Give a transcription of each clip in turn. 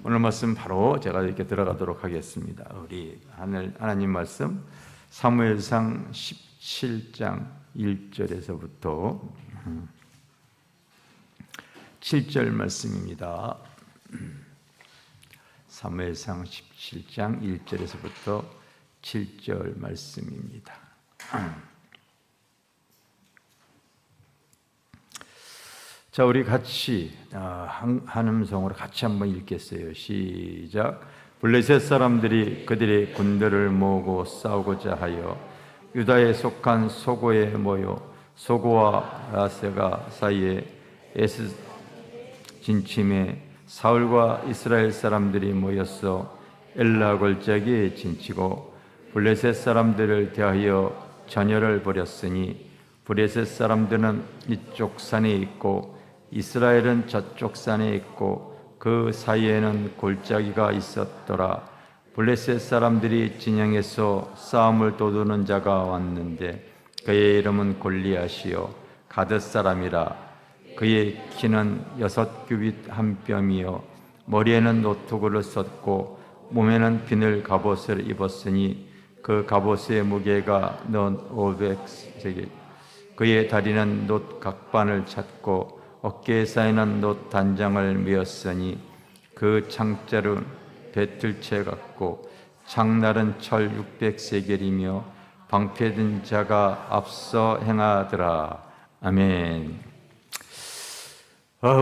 오늘 말씀 바로 제가 이렇게 들어가도록 하겠습니다. 우리 하나님 말씀 사무엘상 17장 1절에서부터 7절 말씀입니다. 사무엘상 17장 1절에서부터 7절 말씀입니다. 자, 우리 같이 한음성으로 같이 한번 읽겠어요. 시작. 블레셋 사람들이 그들의 군대를 모으고 싸우고자 하여 유다에 속한 소고에 모여 소고와 라세가 사이에 에스 진침에 사울과 이스라엘 사람들이 모여서 엘라 골짜기에 진치고 블레셋 사람들을 대하여 전열을 벌였으니 블레셋 사람들은 이쪽 산에 있고 이스라엘은 저쪽 산에 있고 그 사이에는 골짜기가 있었더라. 블레셋 사람들이 진영에서 싸움을 도두는 자가 왔는데 그의 이름은 골리앗이요 가드 사람이라. 그의 키는 6규빗 한 뼘이요 머리에는 노트구를 썼고 몸에는 비늘 갑옷을 입었으니 그 갑옷의 무게가 넌 500세겔. 그의 다리는 놋 각반을 찼고 어깨에 쌓이는 놋 단장을 메었으니 그 창자는 배틀채 같고 창날은 철 600세겔이며 방패든 자가 앞서 행하더라. 아멘.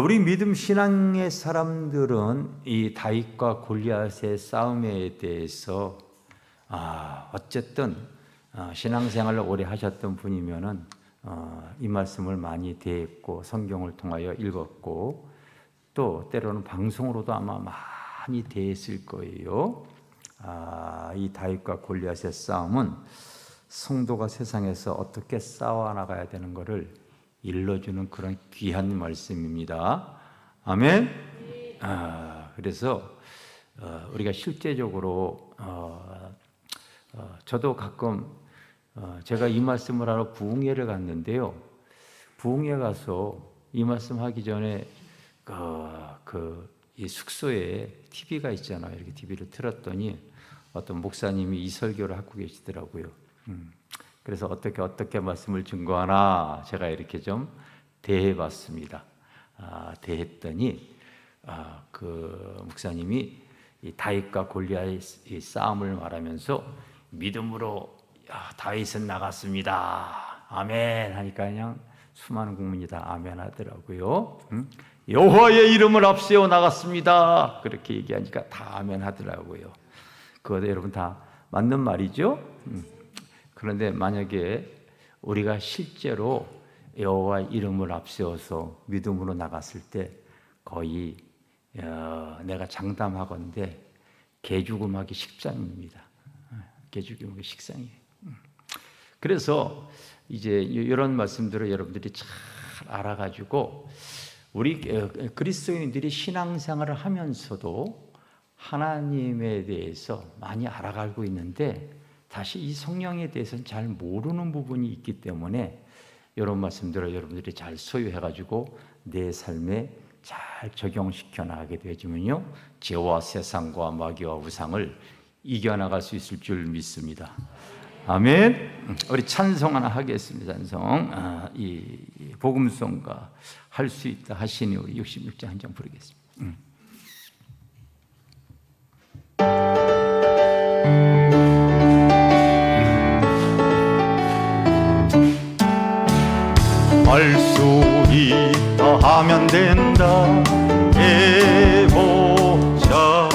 우리 믿음 신앙의 사람들은 이 다윗과 골리앗의 싸움에 대해서 어쨌든 신앙생활을 오래 하셨던 분이면은 이 말씀을 많이 대했고 성경을 통하여 읽었고 또 때로는 방송으로도 아마 많이 대했을 거예요. 이 다윗과 골리앗의 싸움은 성도가 세상에서 어떻게 싸워나가야 되는 것을 일러주는 그런 귀한 말씀입니다. 아멘. 그래서 우리가 실제적으로 저도 가끔 제가 이 말씀을 하러 부흥회를 갔는데요. 부흥회 가서 이 말씀하기 전에 이 숙소에 TV가 있잖아요. 이렇게 TV를 틀었더니 어떤 목사님이 이 설교를 하고 계시더라고요. 그래서 어떻게 말씀을 증거하나 제가 이렇게 좀 대해봤습니다. 대했더니 그 목사님이 이 다윗과 골리앗의 싸움을 말하면서 믿음으로 다윗은 나갔습니다. 아멘 하니까 그냥 수많은 국민이 다 아멘 하더라고요. 여호와의 이름을 앞세워 나갔습니다. 그렇게 얘기하니까 다 아멘 하더라고요. 그것도 여러분 다 맞는 말이죠. 그런데 만약에 우리가 실제로 여호와의 이름을 앞세워서 믿음으로 나갔을 때 거의 내가 장담하건대 개죽음하기 식상입니다. 개죽음하기 식상이에요. 그래서 이제 이런 말씀들을 여러분들이 잘 알아가지고 우리 그리스도인들이 신앙생활을 하면서도 하나님에 대해서 많이 알아가고 있는데 다시 이 성령에 대해서는 잘 모르는 부분이 있기 때문에 이런 말씀들을 여러분들이 잘 소유해가지고 내 삶에 잘 적용시켜 나가게 되지면요 죄와 세상과 마귀와 우상을 이겨나갈 수 있을 줄 믿습니다. 아멘. 우리 찬송 하나 하겠습니다. 찬송. 이 복음송가 할 수 있다 하시니 우리 66장 한 장 부르겠습니다. 할 수 있다 하면 된다 해보자.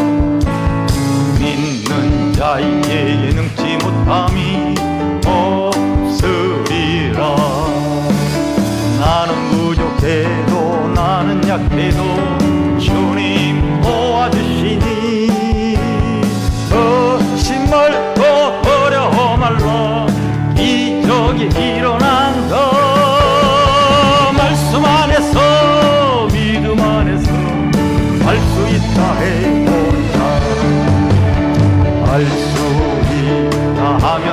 믿는 자에게 능치 못함이 없으리라. 나는 부족해도 나는 약해도 주님 도와주시니 거짓말도 어려워 말라. 기적이 일어난다. 말씀 안에서 믿음 안에서 할 수 있다 해보자. 할 수 있다 하면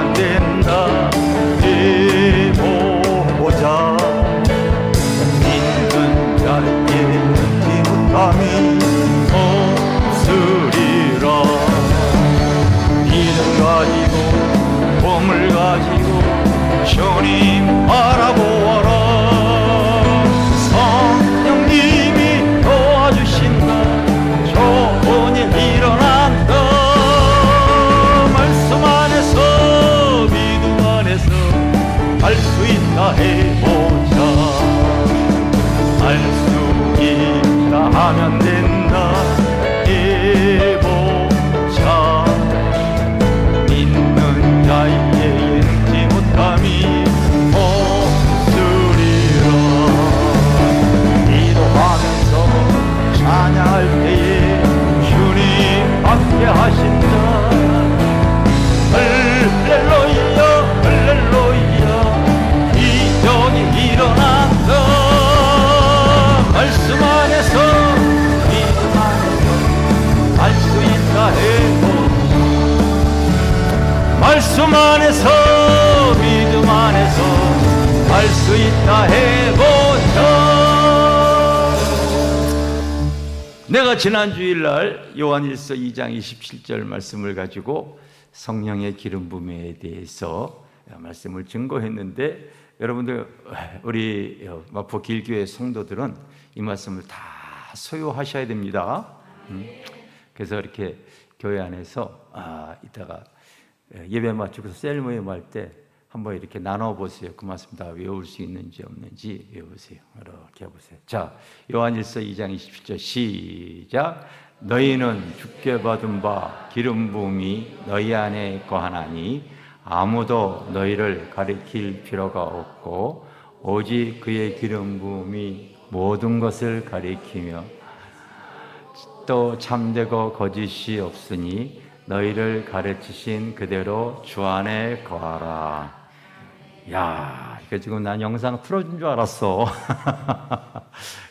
말씀 안에서 믿음 안에서 할 수 있다 해보자. 내가 지난 주일날 요한일서 2장 27절 말씀을 가지고 성령의 기름 부음에 대해서 말씀을 증거했는데, 여러분들 우리 마포 길교회 성도들은 이 말씀을 다 소유하셔야 됩니다. 그래서 이렇게 교회 안에서 이따가 예배 마치고서 셀 모임 할 때 한번 이렇게 나눠보세요. 그 말씀 다 외울 수 있는지 없는지 외우세요. 이렇게 해보세요. 자, 요한일서 2장 27절 시작. 너희는 주께 받은 바 기름 부음이 너희 안에 거하나니 아무도 너희를 가리킬 필요가 없고 오직 그의 기름 부음이 모든 것을 가리키며 또 참되고 거짓이 없으니 너희를 가르치신 그대로 주 안에 거하라. 야, 이거 지금 난 영상 틀어준 줄 알았어.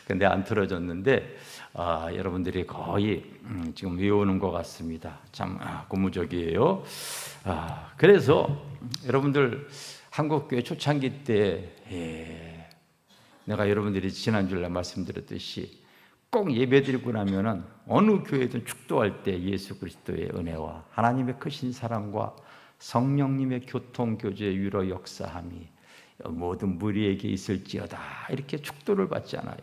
근데 안 틀어졌는데 여러분들이 거의 지금 외우는 것 같습니다. 참 고무적이에요. 그래서 여러분들 한국교회 초창기 때 내가 여러분들이 지난주에 말씀드렸듯이 꼭 예배드리고 나면은 어느 교회든 축도할 때 예수 그리스도의 은혜와 하나님의 크신 사랑과 성령님의 교통교제의 위로 역사함이 모든 무리에게 있을지어다, 이렇게 축도를 받잖아요.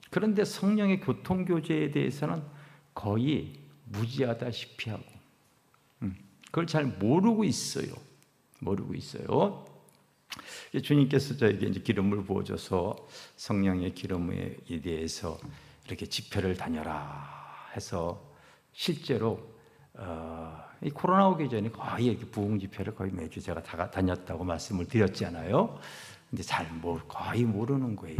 그런데 성령의 교통교제에 대해서는 거의 무지하다시피 하고 그걸 잘 모르고 있어요. 주님께서 저에게 이제 기름을 부어줘서 성령의 기름에 대해서 이렇게 집회를 다녀라 해서 실제로 이 코로나 오기 전에 거의 이렇게 부흥 집회를 거의 매주 제가 다 다녔다고 말씀을 드렸잖아요. 근데 거의 모르는 거예요.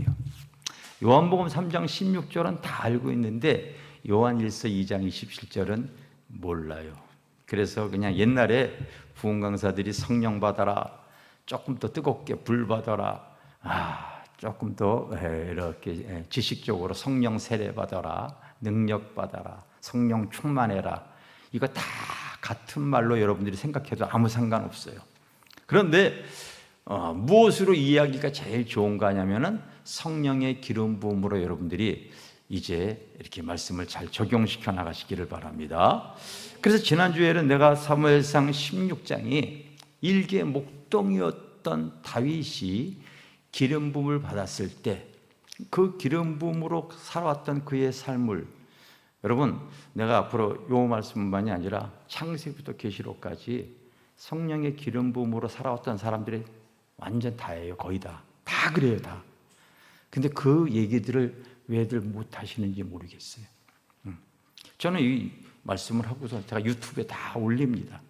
요한복음 3장 16절은 다 알고 있는데 요한일서 2장 27절은 몰라요. 그래서 그냥 옛날에 부흥 강사들이 성령 받아라, 조금 더 뜨겁게 불 받아라, 조금 더 이렇게 지식적으로 성령 세례 받아라, 능력 받아라, 성령 충만해라, 이거 다 같은 말로 여러분들이 생각해도 아무 상관없어요. 그런데 무엇으로 이해하기가 제일 좋은가 하냐면은 성령의 기름 부음으로 여러분들이 이제 이렇게 말씀을 잘 적용시켜 나가시기를 바랍니다. 그래서 지난주에는 내가 사무엘상 16장이 일개 목동이었던 다윗이 기름 부음을 받았을 때 그 기름 부음으로 살아왔던 그의 삶을, 여러분 내가 앞으로 요 말씀만이 아니라 창세기부터 계시록까지 성령의 기름 부음으로 살아왔던 사람들이 완전 다예요. 거의 다 그래요. 다. 근데 그 얘기들을 왜들 못 하시는지 모르겠어요. 저는 이 말씀을 하고서 제가 유튜브에 다 올립니다.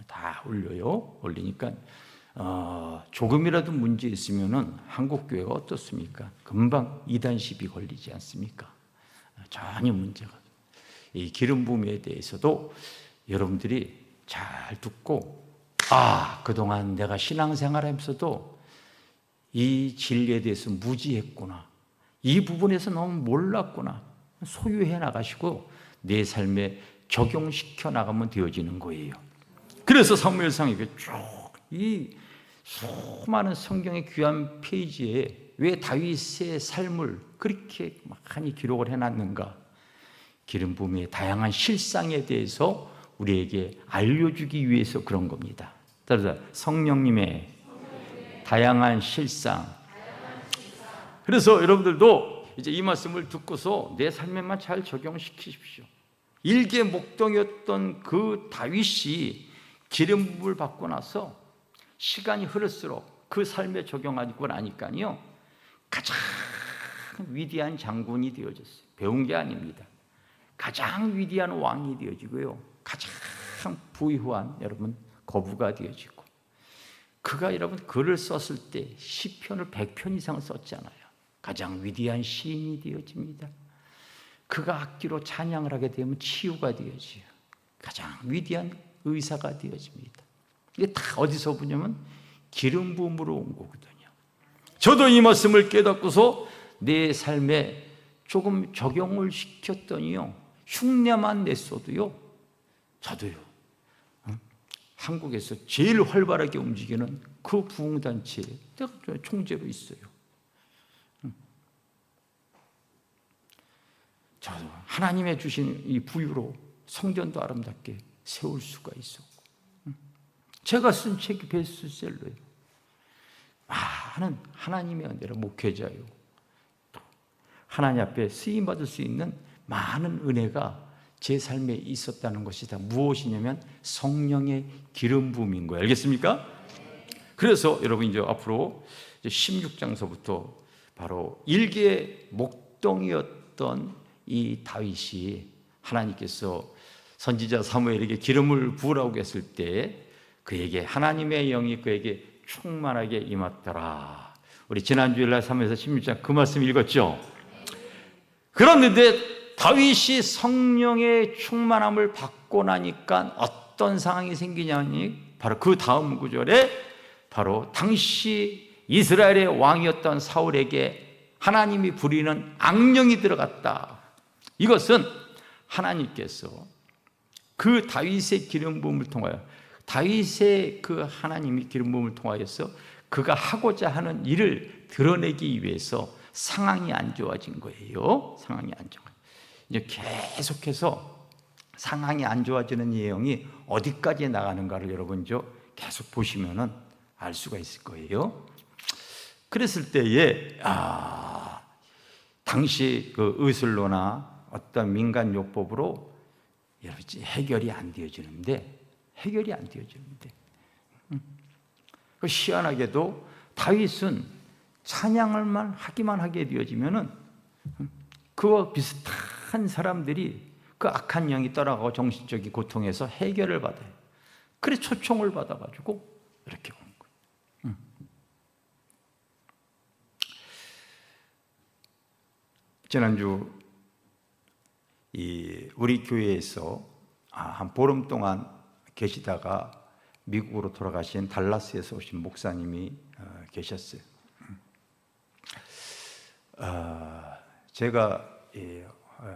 다 올려요. 올리니까 조금이라도 문제 있으면은 한국 교회가 어떻습니까? 금방 이단 시비 걸리지 않습니까? 전혀 문제가. 이 기름 부음에 대해서도 여러분들이 잘 듣고, 그동안 내가 신앙생활하면서도 이 진리에 대해서 무지했구나, 이 부분에서 너무 몰랐구나, 소유해 나가시고 내 삶에 적용시켜 나가면 되어지는 거예요. 그래서 사무엘상 이게 쭉 이 수많은 성경의 귀한 페이지에 왜 다윗의 삶을 그렇게 많이 기록을 해놨는가? 기름 부음의 다양한 실상에 대해서 우리에게 알려주기 위해서 그런 겁니다. 따라서 성령님의 다양한 실상. 그래서 여러분들도 이제 이 말씀을 듣고서 내 삶에만 잘 적용시키십시오. 일개 목동이었던 그 다윗이 기름 부음을 받고 나서 시간이 흐를수록 그 삶에 적용하고 나니까요, 가장 위대한 장군이 되어졌어요. 배운 게 아닙니다. 가장 위대한 왕이 되어지고요, 가장 부유한 여러분 거부가 되어지고, 그가 여러분 글을 썼을 때 시편을 100편 이상 썼잖아요. 가장 위대한 시인이 되어집니다. 그가 악기로 찬양을 하게 되면 치유가 되어져요. 가장 위대한 의사가 되어집니다. 이게 다 어디서 보냐면 기름 부음으로 온 거거든요. 저도 이 말씀을 깨닫고서 내 삶에 조금 적용을 시켰더니요, 흉내만 냈어도요, 저도요 한국에서 제일 활발하게 움직이는 그 부흥단체에 내가 총재로 있어요. 저도 하나님의 주신 이 부유로 성전도 아름답게 세울 수가 있었고, 제가 쓴 책이 베스트셀러예요. 많은 하나님의 은혜로 목회자요, 하나님 앞에 쓰임받을 수 있는 많은 은혜가 제 삶에 있었다는 것이 다 무엇이냐면 성령의 기름 부음인 거예요. 알겠습니까? 그래서 여러분 이제 앞으로 16장서부터 바로 일개의 목동이었던 이 다윗이 하나님께서 선지자 사무엘에게 기름을 부으라고 했을 때 그에게 하나님의 영이 그에게 충만하게 임했더라. 우리 지난 주일날 3에서 16장 그 말씀 읽었죠? 그런데 다윗이 성령의 충만함을 받고 나니까 어떤 상황이 생기냐니 바로 그 다음 구절에 바로 당시 이스라엘의 왕이었던 사울에게 하나님이 부리는 악령이 들어갔다. 이것은 하나님께서 그 다윗의 기름 부음을 통하여, 다윗의 그 하나님이 기름 부음을 통하여서 그가 하고자 하는 일을 드러내기 위해서 상황이 안 좋아진 거예요. 상황이 안 좋아. 이제 계속해서 상황이 안 좋아지는 내용이 어디까지 나가는가를 여러분 계속 보시면은 알 수가 있을 거예요. 그랬을 때에 당시 그 의술로나 어떤 민간 요법으로 여러분 해결이 안 되어지는데 희한하게도 다윗은 찬양을만 하기만 하게 되어지면은 그와 비슷한 사람들이 그 악한 영이 떠나가고 정신적인 고통에서 해결을 받아요. 그래서 초청을 받아가지고 이렇게 온 거예요. 지난주 우리 교회에서 한 보름 동안 계시다가 미국으로 돌아가신 달라스에서 오신 목사님이 계셨어요. 제가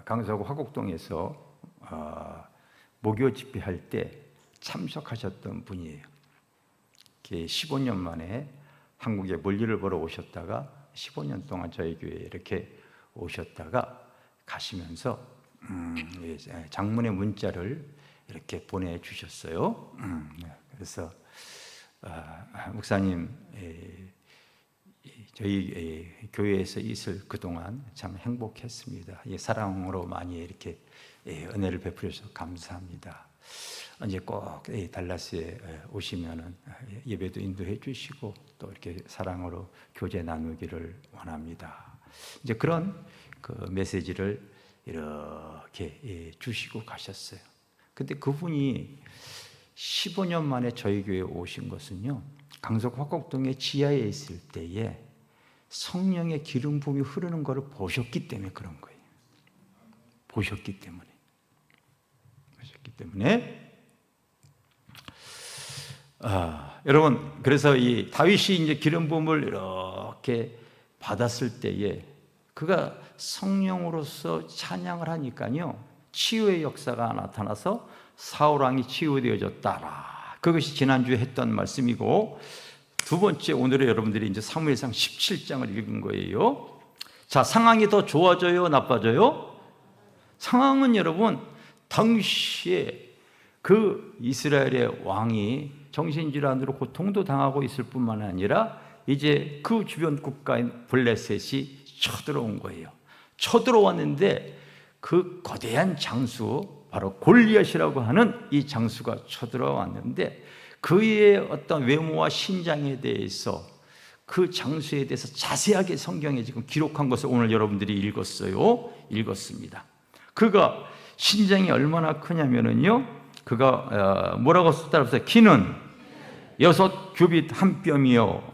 강서구 화곡동에서 목요 집회할 때 참석하셨던 분이에요. 15년 만에 한국에 멀리를 보러 오셨다가 15년 동안 저희 교회에 이렇게 오셨다가 가시면서 장문의 문자를 이렇게 보내주셨어요. 그래서 목사님, 저희 교회에서 있을 그동안 참 행복했습니다. 사랑으로 많이 이렇게 은혜를 베풀어 주셔서 감사합니다. 이제 꼭 달라스에 오시면은 예배도 인도해 주시고 또 이렇게 사랑으로 교제 나누기를 원합니다. 이제 그런 그 메시지를 이렇게 주시고 가셨어요. 근데 그분이 15년 만에 저희 교회에 오신 것은요, 강석 화곡동의 지하에 있을 때에 성령의 기름 부음이 흐르는 것을 보셨기 때문에 그런 거예요. 보셨기 때문에. 여러분, 그래서 이 다윗이 이제 기름 부음을 이렇게 받았을 때에 그가 성령으로서 찬양을 하니까요, 치유의 역사가 나타나서 사울 왕이 치유되어졌다라. 그것이 지난주에 했던 말씀이고, 두 번째 오늘의 여러분들이 이제 사무엘상 17장을 읽은 거예요. 자, 상황이 더 좋아져요, 나빠져요? 상황은 여러분, 당시에 그 이스라엘의 왕이 정신질환으로 고통도 당하고 있을 뿐만 아니라 이제 그 주변 국가인 블레셋이 쳐들어온 거예요. 쳐들어왔는데 그 거대한 장수, 바로 골리앗이라고 하는 이 장수가 쳐들어왔는데 그의 어떤 외모와 신장에 대해서, 그 장수에 대해서 자세하게 성경에 지금 기록한 것을 오늘 여러분들이 읽었습니다. 그가 신장이 얼마나 크냐면은요, 그가 뭐라고 썼다고 했어요? 키는 6규빗 한 뼘이요.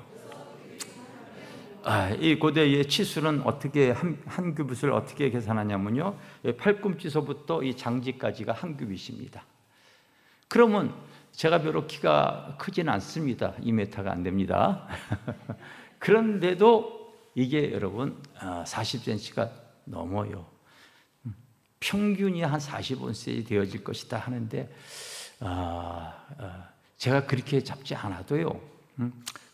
이 고대의 치수는 어떻게 한 규빗을 어떻게 계산하냐면요, 팔꿈치서부터 이 장지까지가 한 규빗입니다. 그러면 제가 별로 키가 크진 않습니다. 2m가 안 됩니다. 그런데도 이게 여러분 40cm가 넘어요. 평균이 한 45cm 되어질 것이다 하는데 제가 그렇게 잡지 않아도요.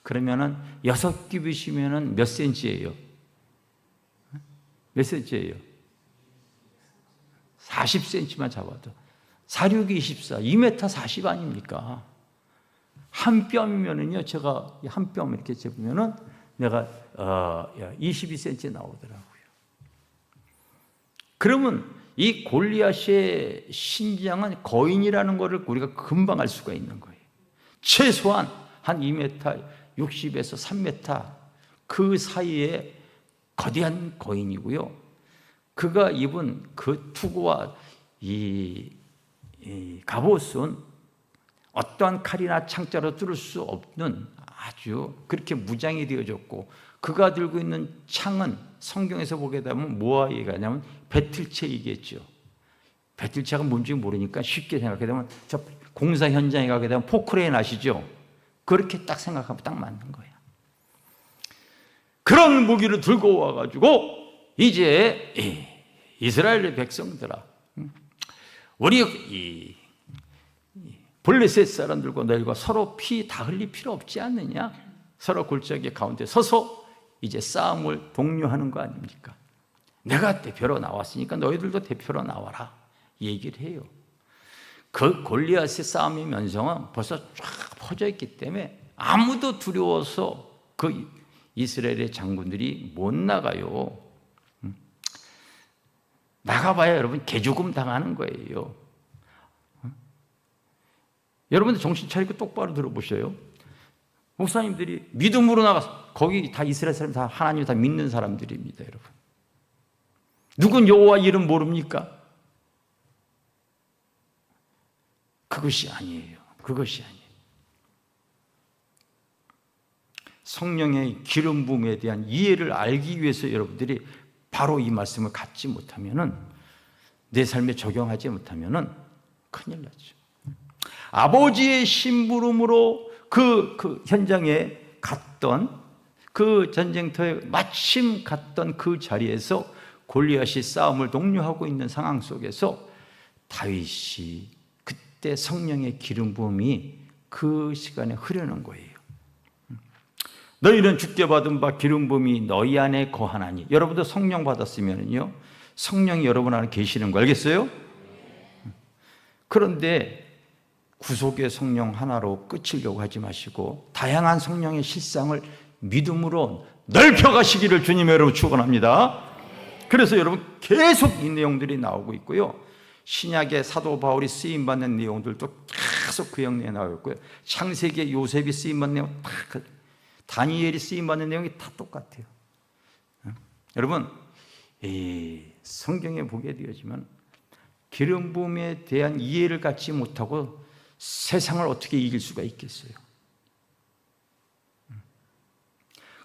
그러면은 6규빗이면은 몇 센치예요? 몇 센치예요? 40cm만 잡아도 4, 6, 24, 2m 40 아닙니까? 한 뼘이면은요, 제가 한 뼘 이렇게 재보면은 내가 22cm 나오더라고요. 그러면 이 골리앗의 신장은 거인이라는 것을 우리가 금방 알 수가 있는 거예요. 최소한 한 2m, 60에서 3m 그 사이에 거대한 거인이고요. 그가 입은 그 투구와 이 갑옷은 어떠한 칼이나 창자로 뚫을 수 없는 아주 그렇게 무장이 되어졌고, 그가 들고 있는 창은 성경에서 보게 되면 뭐와 얘기하냐면 배틀체이겠죠. 배틀체가 뭔지 모르니까 쉽게 생각하게 되면 저 공사 현장에 가게 되면 포크레인 아시죠? 그렇게 딱 생각하면 딱 맞는 거예요. 그런 무기를 들고 와가지고 이제 이스라엘의 백성들아, 우리 이 블레셋 사람들과 너희가 서로 피 다 흘릴 필요 없지 않느냐? 서로 골짜기 가운데 서서 이제 싸움을 독려하는 거 아닙니까? 내가 대표로 나왔으니까 너희들도 대표로 나와라 얘기를 해요. 그 골리앗의 싸움의 면성은 벌써 쫙 퍼져 있기 때문에 아무도 두려워서 그 이스라엘의 장군들이 못 나가요. 나가봐야 여러분 개죽음 당하는 거예요. 여러분들 정신 차리고 똑바로 들어보셔요. 목사님들이 믿음으로 나가서 거기 다 이스라엘 사람 다 하나님 다 믿는 사람들입니다, 여러분. 누군 여호와 이름 모릅니까? 그것이 아니에요. 그것이 아니에요. 성령의 기름 부음에 대한 이해를 알기 위해서 여러분들이 바로 이 말씀을 갖지 못하면은, 내 삶에 적용하지 못하면은 큰일 나죠. 아버지의 심부름으로 그 현장에 갔던, 그 전쟁터에 마침 갔던 그 자리에서 골리앗이 싸움을 독려하고 있는 상황 속에서 다윗이 그때 성령의 기름 부음이 그 시간에 흐르는 거예요. 너희는 주께 받은 바 기름 부음이 너희 안에 거하나니. 여러분도 성령 받았으면요, 성령이 여러분 안에 계시는 거 알겠어요? 그런데 구속의 성령 하나로 끝이려고 하지 마시고 다양한 성령의 실상을 믿음으로 넓혀가시기를 주님 여러분 축원합니다. 그래서 여러분 계속 이 내용들이 나오고 있고요. 신약의 사도 바울이 쓰임받는 내용들도 계속 그 영역에 나오고 있고요. 창세기의 요셉이 쓰임받는 내용, 다니엘이 쓰임받는 내용이 다 똑같아요. 여러분, 성경에 보게 되어지면 기름 부음에 대한 이해를 갖지 못하고 세상을 어떻게 이길 수가 있겠어요?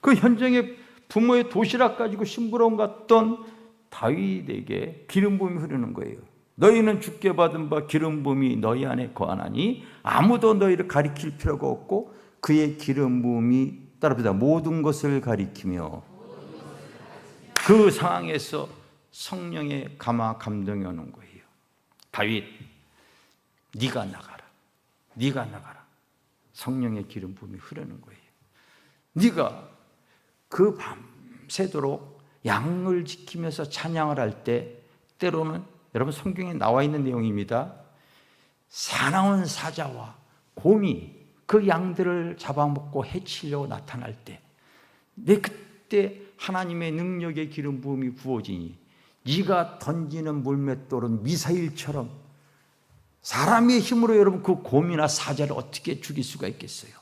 그 현장에 부모의 도시락 가지고 심부름 갔던 다윗에게 기름 부음이 흐르는 거예요. 너희는 주께 받은 바 기름 부음이 너희 안에 거하나니 아무도 너희를 가리킬 필요가 없고 그의 기름 부음이 따라합니다. 모든 것을 가리키며. 그 상황에서 성령의 감동이 오는 거예요. 다윗, 네가 나가라. 네가 나가라. 성령의 기름 부음이 흐르는 거예요. 네가 그 밤새도록 양을 지키면서 찬양을 할 때, 때로는 여러분 성경에 나와 있는 내용입니다. 사나운 사자와 곰이 그 양들을 잡아먹고 해치려고 나타날 때, 그때 하나님의 능력의 기름 부음이 부어지니 네가 던지는 물맷돌은 미사일처럼, 사람의 힘으로 여러분 그 곰이나 사자를 어떻게 죽일 수가 있겠어요?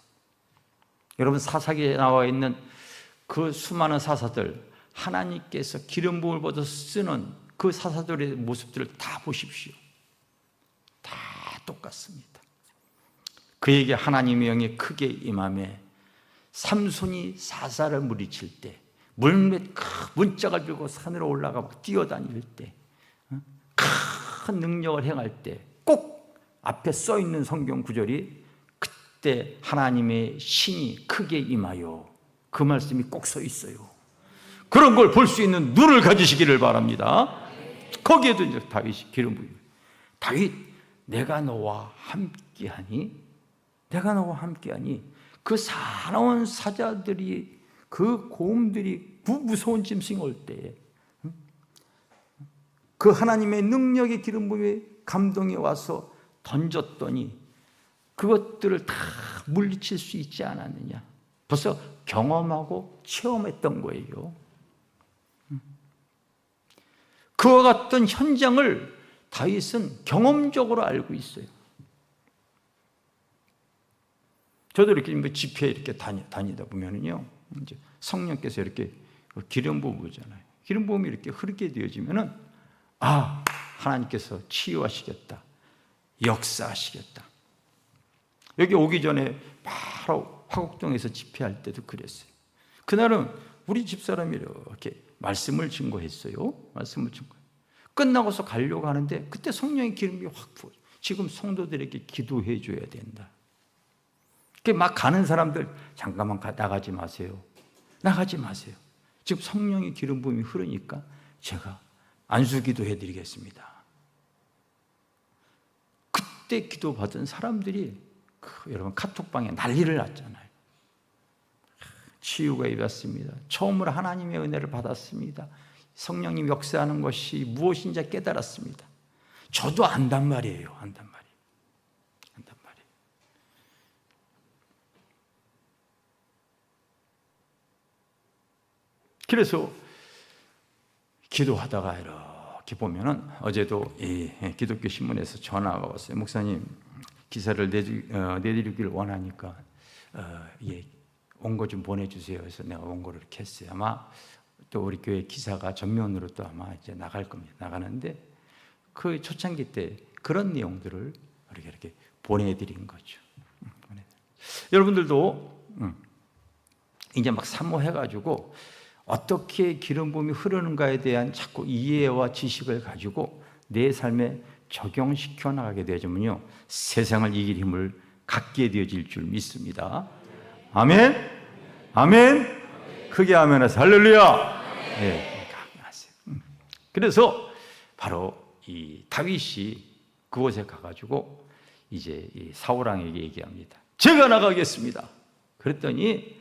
여러분 사사기에 나와 있는 그 수많은 사사들, 하나님께서 기름 부음을 받아서 쓰는 그 사사들의 모습들을 다 보십시오. 다 똑같습니다. 그에게 하나님의 영이 크게 임함에 삼손이 사사를 물리칠 때, 물맷 큰 문짝을 들고 산으로 올라가 막 뛰어다닐 때, 큰 능력을 행할 때 꼭 앞에 써 있는 성경 구절이 그때 하나님의 신이 크게 임하여, 그 말씀이 꼭 써 있어요. 그런 걸 볼 수 있는 눈을 가지시기를 바랍니다. 거기에도 이제 다윗이 기름 부음. 다윗, 내가 너와 함께하니 내가 너와 함께하니 그 사나운 사자들이 그 고음들이 그 무서운 짐승이 올 때에 그 하나님의 능력의 기름 부음이 감동이 와서 던졌더니 그것들을 다 물리칠 수 있지 않았느냐. 벌써 경험하고 체험했던 거예요. 그와 같은 현장을 다윗은 경험적으로 알고 있어요. 저도 이렇게 집회에 이렇게 다니다 보면은요, 이제 성령께서 이렇게 기름 부으잖아요. 기름 부음이 이렇게 흐르게 되어지면은, 아, 하나님께서 치유하시겠다, 역사하시겠다. 여기 오기 전에 바로 화곡동에서 집회할 때도 그랬어요. 그날은 우리 집사람이 이렇게 말씀을 증거했어요. 말씀을 증거. 끝나고서 가려고 하는데 그때 성령의 기름이 확 부어요. 지금 성도들에게 기도해 줘야 된다. 막 가는 사람들 잠깐만 나가지 마세요. 나가지 마세요. 지금 성령의 기름 부음이 흐르니까 제가 안수기도 해드리겠습니다. 그때 기도받은 사람들이 여러분 카톡방에 난리를 났잖아요. 치유가 입었습니다. 처음으로 하나님의 은혜를 받았습니다. 성령님 역사하는 것이 무엇인지 깨달았습니다. 저도 안단 말이에요. 안단 말이에요. 안단 말이에요. 그래서 기도하다가 이렇게 보면은 어제도 이 기독교 신문에서 전화가 왔어요. 목사님 기사를 내드리기를 원하니까 원고 좀 보내주세요. 그래서 내가 원고를 이렇게 했어요. 아마 또 우리 교회 기사가 전면으로 또 아마 이제 나갈 겁니다. 나가는데 그 초창기 때 그런 내용들을 우리가 이렇게 보내드린 거죠. 여러분들도 이제 막 사모해가지고 어떻게 기름 부음이 흐르는가에 대한 자꾸 이해와 지식을 가지고 내 삶에 적용시켜 나가게 되어지면요, 세상을 이길 힘을 갖게 되어질 줄 믿습니다. 아멘? 아멘? 크게 아멘해서 할렐루야! 네, 그래서 바로 이 다윗이 그곳에 가가지고 이제 이 사울왕에게 얘기합니다. 제가 나가겠습니다. 그랬더니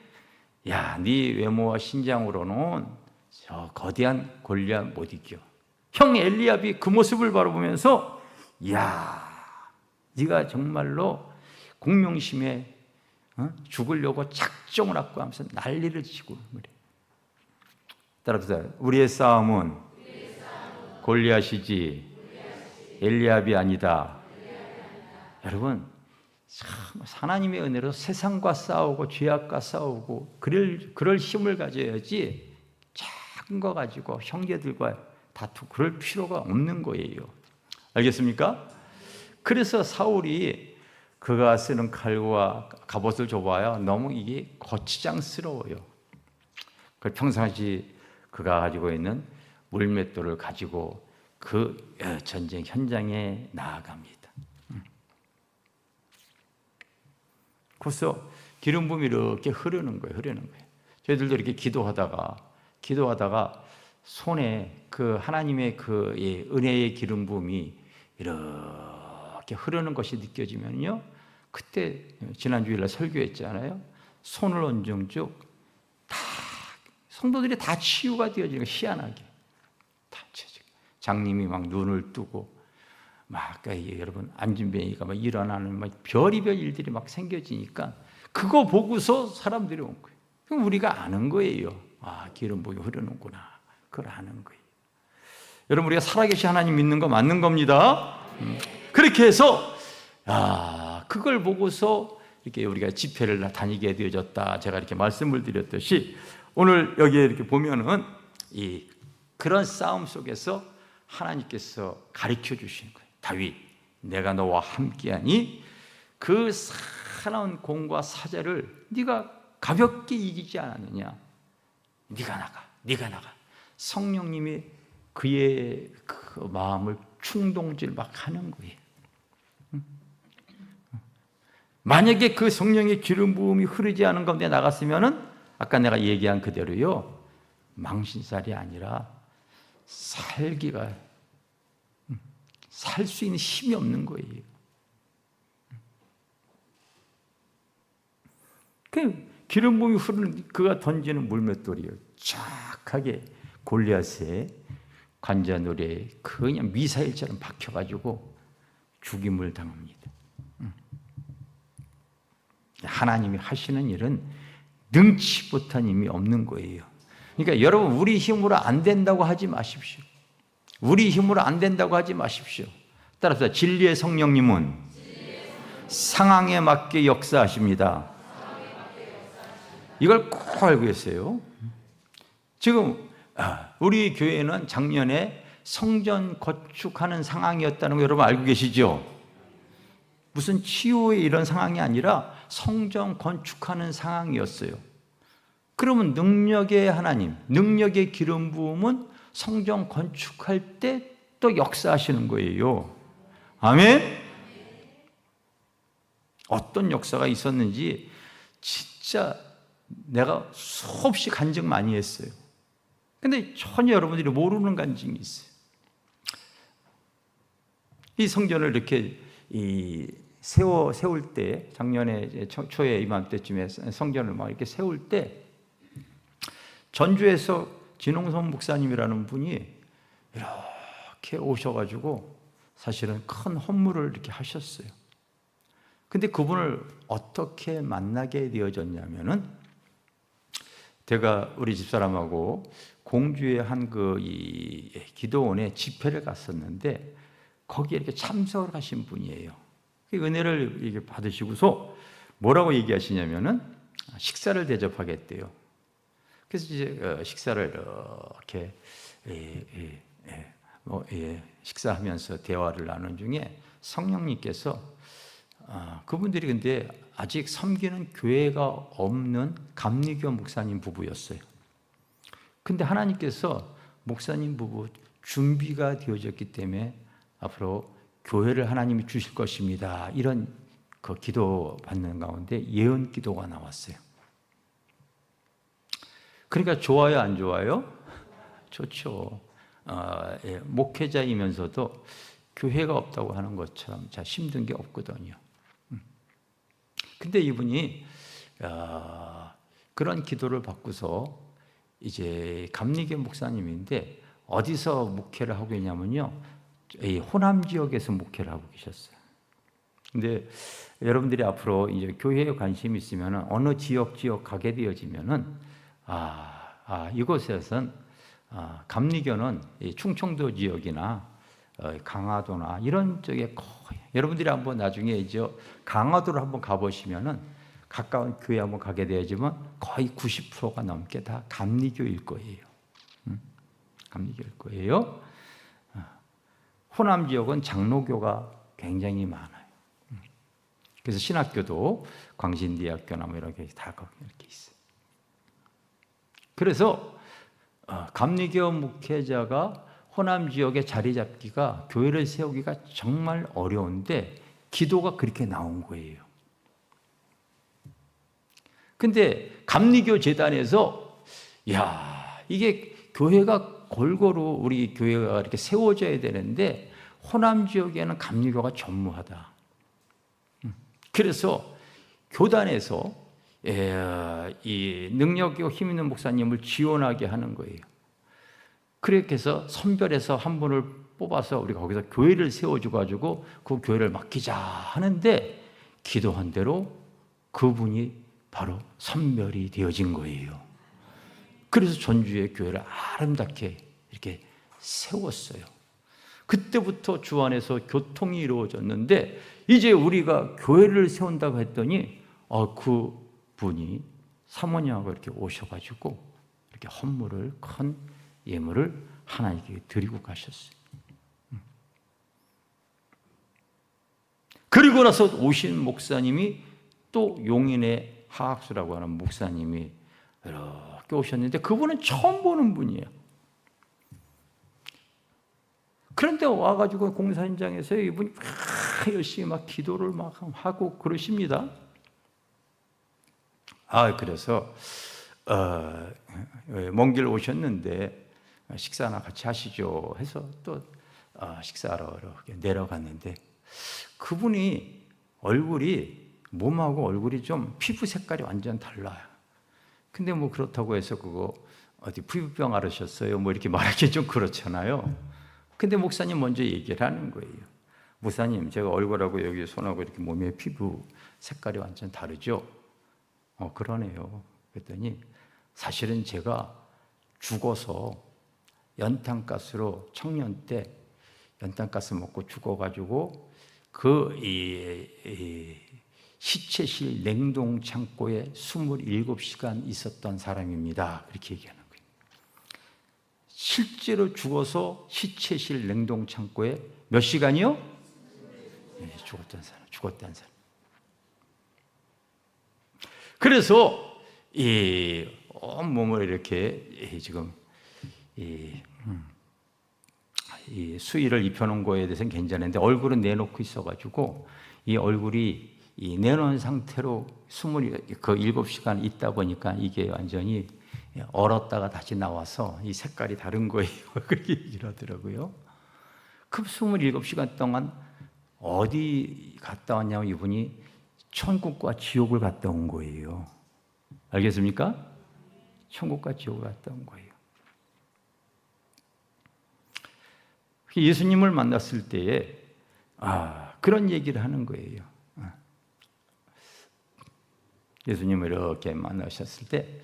야, 네 외모와 신장으로는 저 거대한 골리앗 못 이겨. 형 엘리압이 그 모습을 바라보면서 야, 네가 정말로 공명심에 죽으려고 작정을 하고 하면서 난리를 치고 그래. 따라서 우리의 싸움은 골리앗이지 엘리압이 아니다. 여러분, 참 하나님의 은혜로 세상과 싸우고 죄악과 싸우고 그럴 힘을 가져야지 작은 거 가지고 형제들과 다투고 그럴 필요가 없는 거예요. 알겠습니까? 그래서 사울이 그가 쓰는 칼과 갑옷을 줘봐야 너무 이게 거치장스러워요. 그 평상시 그가 가지고 있는 물맷돌을 가지고 그 전쟁 현장에 나아갑니다. 그래서 기름 부음이 이렇게 흐르는 거예요. 저희들도 이렇게 기도하다가 손에 그 하나님의 그 은혜의 기름 부음이 이렇게 흐르는 것이 느껴지면요, 그때 지난 주일날 설교했잖아요. 손을 얹은 쭉 다 성도들이 다 치유가 되어지는 거 희한하게 다 장님이 막 눈을 뜨고 막 여러분 안진뱅이가 막 일어나는 막 별의별 일들이 막 생겨지니까 그거 보고서 사람들이 온 거예요. 그럼 우리가 아는 거예요. 아, 기름 부음이 흐르는구나. 그걸 아는 거예요. 여러분, 우리가 살아계신 하나님 믿는 거 맞는 겁니다. 그렇게 해서 그걸 보고서 이렇게 우리가 집회를 다니게 되어졌다. 제가 이렇게 말씀을 드렸듯이 오늘 여기에 이렇게 보면은 그런 싸움 속에서 하나님께서 가르쳐 주시는 거예요. 다윗, 내가 너와 함께하니 그 사나운 공과 사자를 네가 가볍게 이기지 않았느냐. 네가 나가. 성령님이 그의 그 마음을 충동질 막 하는 거예요. 만약에 그 성령의 기름 부음이 흐르지 않은 가운데 나갔으면은 아까 내가 얘기한 그대로요, 망신살이 아니라 살 수 있는 힘이 없는 거예요. 그 기름 부음이 흐르는 그가 던지는 물맷돌이요, 쫙하게 골리앗의 관자놀이에 그냥 미사일처럼 박혀가지고 죽임을 당합니다. 하나님이 하시는 일은 능치 못한 힘이 없는 거예요. 그러니까 여러분, 우리 힘으로 안 된다고 하지 마십시오. 우리 힘으로 안 된다고 하지 마십시오. 따라서 진리의 성령님은 상황에 맞게 역사하십니다. 이걸 꼭 알고 계세요. 지금 우리 교회는 작년에 성전 건축하는 상황이었다는 거 여러분 알고 계시죠? 무슨 치유의 이런 상황이 아니라 성전 건축하는 상황이었어요. 그러면 능력의 하나님, 능력의 기름 부음은 성전 건축할 때 또 역사하시는 거예요. 아멘? 어떤 역사가 있었는지 진짜 내가 수없이 간증 많이 했어요. 근데 전혀 여러분들이 모르는 간증이 있어요. 이 성전을 이렇게 세울 때, 작년에 초에 이맘때쯤에 성전을 막 이렇게 세울 때, 전주에서 진홍선 목사님이라는 분이 이렇게 오셔가지고 사실은 큰 헌물을 이렇게 하셨어요. 근데 그분을 어떻게 만나게 되어졌냐면은, 제가 우리 집사람하고 공주의 한 기도원에 집회를 갔었는데, 거기에 이렇게 참석을 하신 분이에요. 은혜를 이렇게 받으시고서 뭐라고 얘기하시냐면은, 식사를 대접하겠대요. 그래서 이제 식사를 이렇게 식사하면서 대화를 나눈 중에 성령님께서, 그분들이 근데 아직 섬기는 교회가 없는 감리교 목사님 부부였어요. 근데 하나님께서 목사님 부부 준비가 되어졌기 때문에 앞으로 교회를 하나님이 주실 것입니다, 이런 그 기도 받는 가운데 예언 기도가 나왔어요. 그러니까 좋아요, 안 좋아요? 좋죠. 목회자이면서도 교회가 없다고 하는 것처럼 자 힘든 게 없거든요. 근데 이분이 그런 기도를 받고서 이제 감리교 목사님인데 어디서 목회를 하고 있냐면요, 이 호남 지역에서 목회를 하고 계셨어요. 근데 여러분들이 앞으로 이제 교회에 관심이 있으면 어느 지역 가게 되어지면은 이곳에선 감리교는 충청도 지역이나 강화도나 이런 쪽에 거의, 여러분들이 한번 나중에 이제 강화도를 한번 가보시면은 가까운 교회 한번 가게 되어지면 거의 90%가 넘게 다 감리교일 거예요. 감리교일 거예요. 호남 지역은 장로교가 굉장히 많아요. 그래서 신학교도 광신대학교나 뭐 이렇게 다 이렇게 있어요. 그래서 감리교 목회자가 호남 지역에 자리 잡기가, 교회를 세우기가 정말 어려운데 기도가 그렇게 나온 거예요. 근데 감리교 재단에서 이게 교회가 골고루 우리 교회가 이렇게 세워져야 되는데 호남 지역에는 감리교가 전무하다. 그래서 교단에서 이 능력 있고 힘 있는 목사님을 지원하게 하는 거예요. 그렇게 해서 선별해서 한 분을 뽑아서 우리가 거기서 교회를 세워줘가지고 그 교회를 맡기자 하는데, 기도한 대로 그분이 바로 선별이 되어진 거예요. 그래서 전주의 교회를 아름답게 이렇게 세웠어요. 그때부터 주 안에서 교통이 이루어졌는데, 이제 우리가 교회를 세운다고 했더니 그 분이 사모님하고 이렇게 오셔가지고 이렇게 헌물을, 큰 예물을 하나님께 드리고 가셨어요. 그리고 나서 오신 목사님이 또 용인의 하학수라고 하는 목사님이 이렇게 오셨는데, 그분은 처음 보는 분이에요. 그런데 와가지고 공사 현장에서 이분이 열심히 막 기도를 막 하고 그러십니다. 그래서 먼 길 오셨는데 식사나 같이 하시죠 해서 또 식사하러 이렇게 내려갔는데, 그분이 얼굴이 몸하고 얼굴이 좀 피부 색깔이 완전 달라요. 근데 뭐 그렇다고 해서 그거 어디 피부병 앓으셨어요? 뭐 이렇게 말하기 좀 그렇잖아요. 근데 목사님 먼저 얘기를 하는 거예요. 목사님, 제가 얼굴하고 여기 손하고 이렇게 몸의 피부 색깔이 완전 다르죠? 그러네요. 그랬더니 사실은 제가 죽어서 연탄가스로 청년 때 연탄가스 먹고 죽어가지고 그 시체실 냉동 창고에 27시간 있었던 사람입니다. 그렇게 얘기하는 거예요. 실제로 죽어서 시체실 냉동 창고에 몇 시간이요? 네, 죽었던 사람. 그래서 이 온몸을 이렇게 지금 이 수의를 입혀놓은 거에 대해서는 괜찮은데 얼굴은 내놓고 있어가지고 이 얼굴이 내놓은 상태로 27시간 있다 보니까 이게 완전히 얼었다가 다시 나와서 이 색깔이 다른 거예요. 그렇게 얘기를 하더라고요. 그 27시간 동안 어디 갔다 왔냐면 이분이 천국과 지옥을 갔다 온 거예요. 알겠습니까? 천국과 지옥을 갔다 온 거예요. 예수님을 만났을 때에 그런 얘기를 하는 거예요. 예수님을 이렇게 만나셨을 때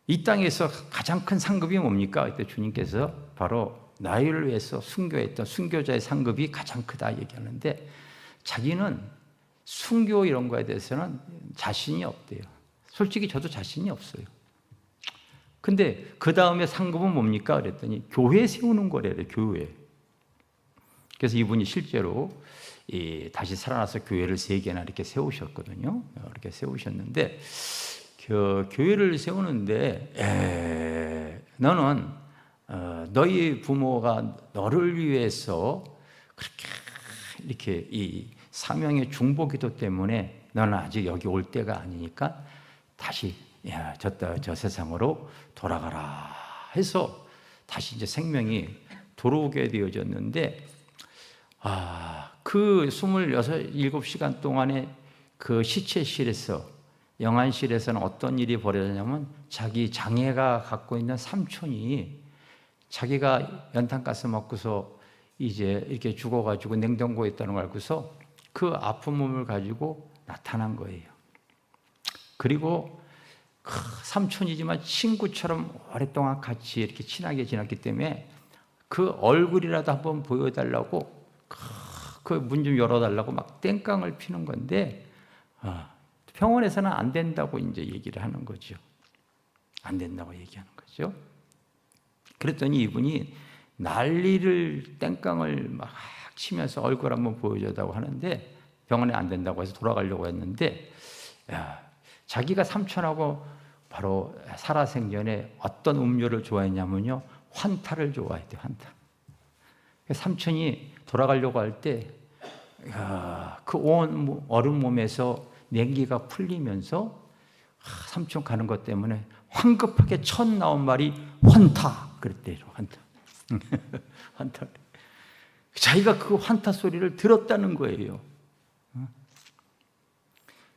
이 땅에서 가장 큰 상급이 뭡니까? 그때 주님께서 바로 나를 위해서 순교했던 순교자의 상급이 가장 크다 얘기하는데 자기는 순교 이런 거에 대해서는 자신이 없대요. 솔직히 저도 자신이 없어요. 근데 그 다음에 상급은 뭡니까? 그랬더니 교회 세우는 거래요. 교회. 그래서 이분이 실제로 다시 살아나서 교회를 3개나 이렇게 세우셨거든요. 이렇게 세우셨는데 그 교회를 세우는데 너는 너희 부모가 너를 위해서 그렇게 이렇게 이 사명의 중보기도 때문에 너는 아직 여기 올 때가 아니니까 다시 저 세상으로 돌아가라 해서 다시 이제 생명이 돌아오게 되어졌는데 그 27시간 동안에 그 시체실에서 영안실에서는 어떤 일이 벌어졌냐면 자기 장애가 갖고 있는 삼촌이 자기가 연탄가스 먹고서 이제 이렇게 죽어가지고 냉동고에 있다는 걸 알고서 그 아픈 몸을 가지고 나타난 거예요. 그리고 삼촌이지만 친구처럼 오랫동안 같이 이렇게 친하게 지냈기 때문에 그 얼굴이라도 한번 보여달라고 그 문 좀 열어달라고 막 땡깡을 피는 건데 병원에서는 안 된다고 이제 얘기를 하는 거죠. 안 된다고 얘기하는 거죠. 그랬더니 이분이 난리를 땡깡을 막 치면서 얼굴 한번 보여줘다고 하는데 병원에 안 된다고 해서 돌아가려고 했는데 자기가 삼촌하고 바로 살아생전에 어떤 음료를 좋아했냐면요. 환타를 좋아했대요. 환타. 삼촌이 돌아가려고 할 때 그 온 얼음 몸에서 냉기가 풀리면서 삼촌 가는 것 때문에 황급하게 첫 나온 말이 환타 그랬대요. 환타. 환타. 자기가 그 환타 소리를 들었다는 거예요.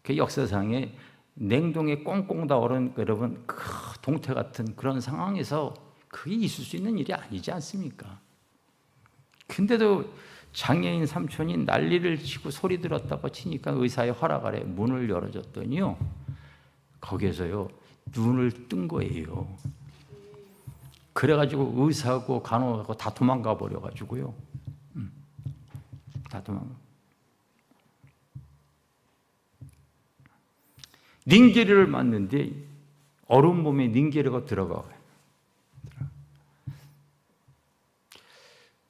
그 역사상에 냉동에 꽁꽁 다 얼은 여러분 그 동태 같은 그런 상황에서 그게 있을 수 있는 일이 아니지 않습니까? 근데도 장애인 삼촌이 난리를 치고 소리 들었다고 치니까 의사의 허락 아래 문을 열어줬더니요. 거기에서요 눈을 뜬 거예요. 그래가지고 의사하고 간호하고 다 도망가 버려가지고요. 다 도망가. 닝게르를 맞는데 얼음 몸에 닝게르가 들어가요.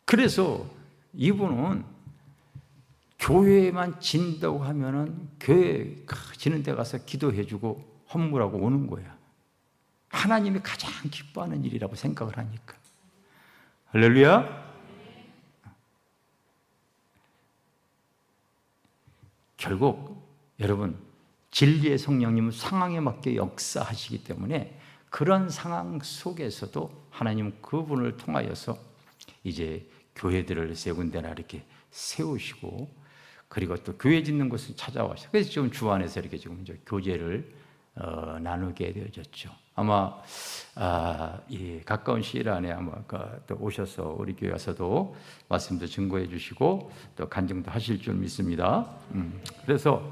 그래서 이분은 교회만 진다고 하면은 교회 지는 데 가서 기도해주고 헌물하고 오는 거야. 하나님이 가장 기뻐하는 일이라고 생각을 하니까. 할렐루야. 결국 여러분 진리의 성령님은 상황에 맞게 역사하시기 때문에 그런 상황 속에서도 하나님은 그분을 통하여서 이제 교회들을 세 군데나 이렇게 세우시고 그리고 또 교회 짓는 곳을 찾아와서 그래서 지금 주 안에서 이렇게 지금 이제 교제를 나누게 되어졌죠. 아마 이 가까운 시일 안에 아마 또 오셔서 우리 교회 와서도 말씀도 증거해 주시고 또 간증도 하실 줄 믿습니다. 그래서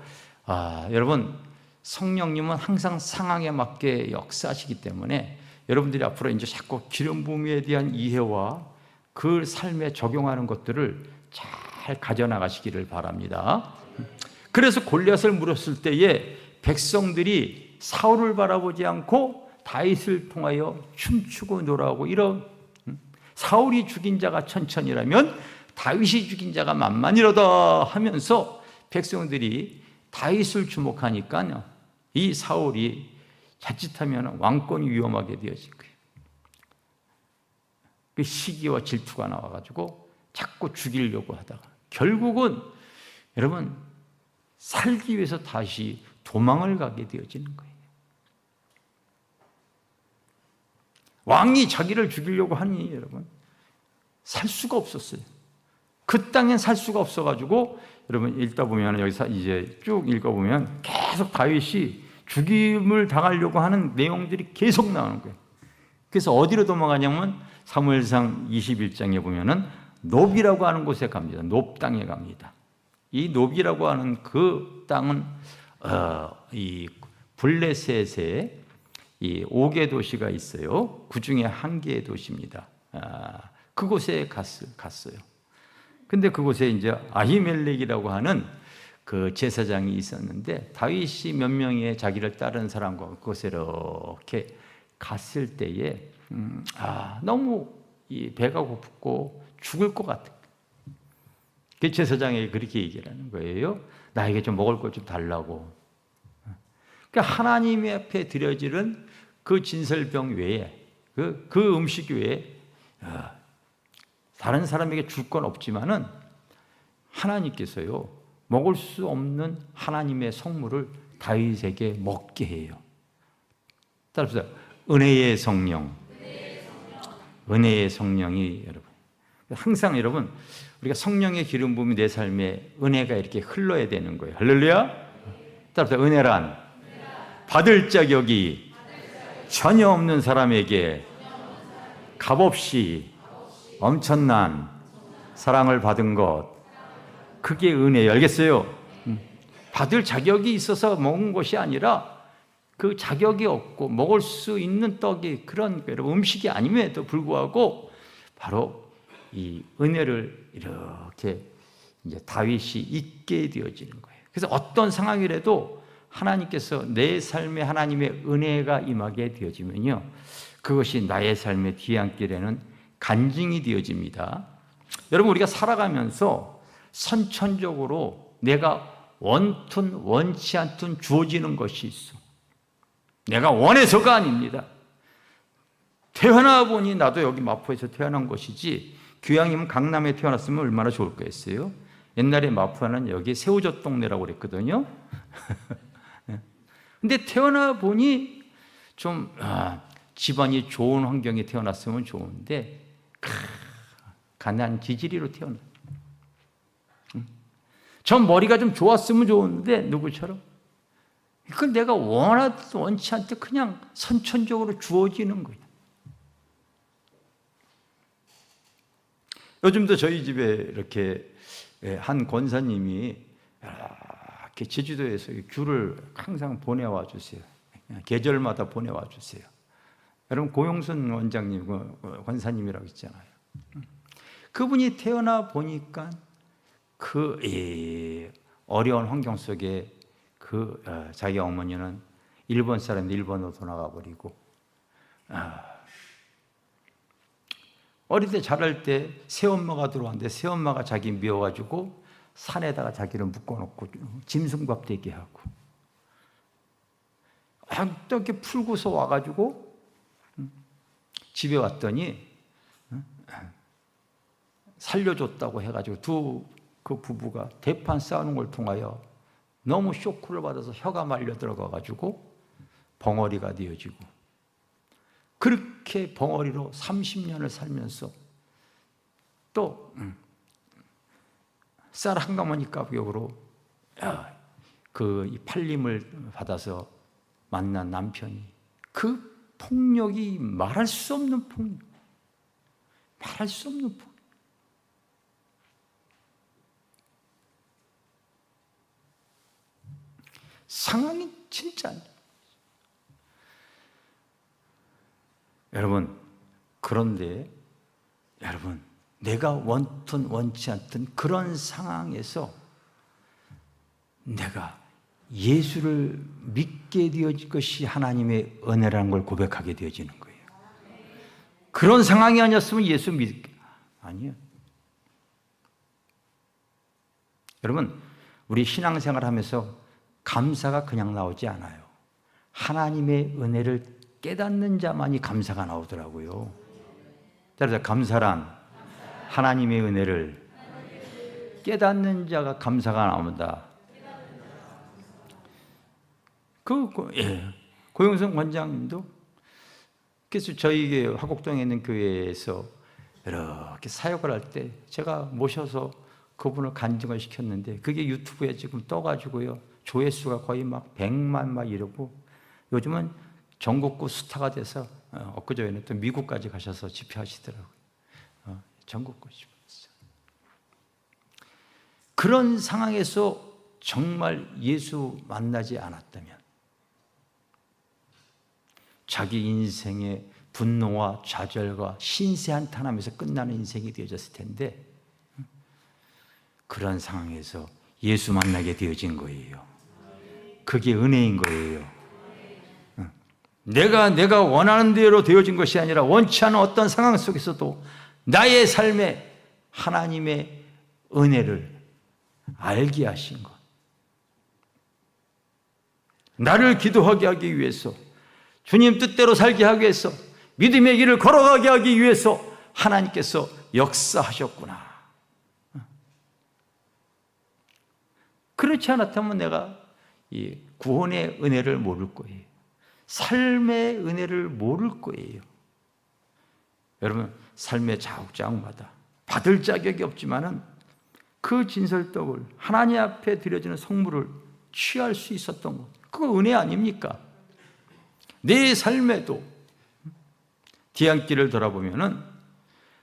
여러분 성령님은 항상 상황에 맞게 역사하시기 때문에 여러분들이 앞으로 이제 자꾸 기름 부음에 대한 이해와 그 삶에 적용하는 것들을 잘 가져나가시기를 바랍니다. 그래서 골리앗을 물었을 때에 백성들이 사울을 바라보지 않고 다윗을 통하여 춤추고 노래하고 이런 사울이 죽인 자가 천천이라면 다윗이 죽인 자가 만만이로다 하면서 백성들이 다윗을 주목하니까 이 사울이 자칫하면 왕권이 위험하게 되어진 거예요. 그 시기와 질투가 나와가지고 자꾸 죽이려고 하다가 결국은 여러분 살기 위해서 다시 도망을 가게 되어지는 거예요. 왕이 자기를 죽이려고 하니 여러분 살 수가 없었어요. 그 땅엔 살 수가 없어가지고 여러분 읽다 보면 여기서 이제 쭉 읽어보면 계속 다윗이 죽임을 당하려고 하는 내용들이 계속 나오는 거예요. 그래서 어디로 도망가냐면 사무엘상 21장에 보면은 놉이라고 하는 곳에 갑니다. 놉 땅에 갑니다. 이 놉이라고 하는 그 땅은 이 블레셋에 이 5개 도시가 있어요. 그 중에 한 개의 도시입니다. 그곳에 갔어요. 근데 그곳에 이제 아히멜렉이라고 하는 그 제사장이 있었는데 다윗이 몇 명의 자기를 따르는 사람과 그곳에 이렇게 갔을 때에 너무 이 배가 고프고 죽을 것 같아. 그 제사장에게 그렇게 얘기를 하는 거예요. 나에게 좀 먹을 것 좀 달라고. 그러니까 하나님 앞에 드려지는 그 진설병 외에 그 음식 외에 다른 사람에게 줄 건 없지만은 하나님께서요 먹을 수 없는 하나님의 성물을 다윗에게 먹게 해요. 따라서 은혜의 성령, 은혜의 성령이 여러분 항상 여러분 우리가 성령의 기름 부음이 내 삶에 은혜가 이렇게 흘러야 되는 거예요. 할렐루야. 따라서 은혜란 받을 자격이 전혀 없는 사람에게 값없이 엄청난 사랑을 받은 것, 그게 은혜예요. 알겠어요? 받을 자격이 있어서 먹은 것이 아니라 그 자격이 없고 먹을 수 있는 떡이 그런 음식이 아님에도 불구하고 바로 이 은혜를 이렇게 이제 다윗이 잊게 되어지는 거예요. 그래서 어떤 상황이라도 하나님께서 내 삶에 하나님의 은혜가 임하게 되어지면요, 그것이 나의 삶의 뒤안길에는 간증이 되어집니다. 여러분 우리가 살아가면서 선천적으로 내가 원튼 원치 않든 주어지는 것이 있어. 내가 원해서가 아닙니다. 태어나 보니 나도 여기 마포에서 태어난 것이지 교양이면 강남에 태어났으면 얼마나 좋을 거였어요. 옛날에 마포는 여기 새우젓 동네라고 그랬거든요. 근데 태어나 보니 좀 집안이 좋은 환경에 태어났으면 좋은데 가난 지지리로 태어나. 전 머리가 좀 좋았으면 좋은데 누구처럼? 그건 내가 원치 않게 그냥 선천적으로 주어지는 거예요. 요즘도 저희 집에 이렇게 한 권사님이 이렇게 제주도에서 귤을 항상 보내와 주세요. 계절마다 보내와 주세요. 여러분 고용순 원장님, 권사님이라고 있잖아요. 그분이 태어나 보니까 그 어려운 환경 속에 자기 어머니는 일본 사람인데 일본으로 돌아가 버리고 어릴 때 자랄 때 새엄마가 들어왔는데 새엄마가 자기 미워가지고 산에다가 자기를 묶어놓고 짐승밥 되게 하고 또 이렇게 풀고서 와가지고 집에 왔더니 살려줬다고 해가지고 그 부부가 대판 싸우는 걸 통하여 너무 쇼크를 받아서 혀가 말려 들어가가지고 벙어리가 되어지고 그렇게 벙어리로 30년을 살면서 또 쌀 한 가마니 가격으로 이 팔림을 받아서 만난 남편이 그 폭력이 말할 수 없는 폭력, 말할 수 없는 폭력. 상황이 진짜 안 돼요. 여러분, 그런데 여러분, 내가 원튼 원치 않든 그런 상황에서 내가 예수를 믿게 되어질 것이 하나님의 은혜라는 걸 고백하게 되어지는 거예요. 그런 상황이 아니었으면 예수 아니에요. 여러분, 우리 신앙생활 하면서 감사가 그냥 나오지 않아요. 하나님의 은혜를 깨닫는 자만이 감사가 나오더라고요. 따라서 감사란 하나님의 은혜를 깨닫는 자가 감사가 나온다. 고영성 관장님도 그래서 저희 화곡동에 있는 교회에서 이렇게 사역을 할 때 제가 모셔서 그분을 간증을 시켰는데 그게 유튜브에 지금 떠가지고요. 조회수가 거의 막 100만 막 이러고 요즘은 전국구 스타가 돼서 엊그저에는 또 미국까지 가셔서 집회하시더라고요. 전국구 집회. 그런 상황에서 정말 예수 만나지 않았다면 자기 인생의 분노와 좌절과 신세한탄하면서 끝나는 인생이 되어졌을 텐데 그런 상황에서 예수 만나게 되어진 거예요. 그게 은혜인 거예요. 내가 원하는 대로 되어진 것이 아니라 원치 않은 어떤 상황 속에서도 나의 삶에 하나님의 은혜를 알게 하신 것. 나를 기도하게 하기 위해서, 주님 뜻대로 살게 하기 위해서, 믿음의 길을 걸어가게 하기 위해서 하나님께서 역사하셨구나. 그렇지 않았다면 내가 이 구원의 은혜를 모를 거예요. 삶의 은혜를 모를 거예요. 여러분, 삶의 자욱자욱마다 받을 자격이 없지만은 그 진설떡을 하나님 앞에 드려지는 성물을 취할 수 있었던 것, 그거 은혜 아닙니까? 내 삶에도 뒤안길을 돌아보면은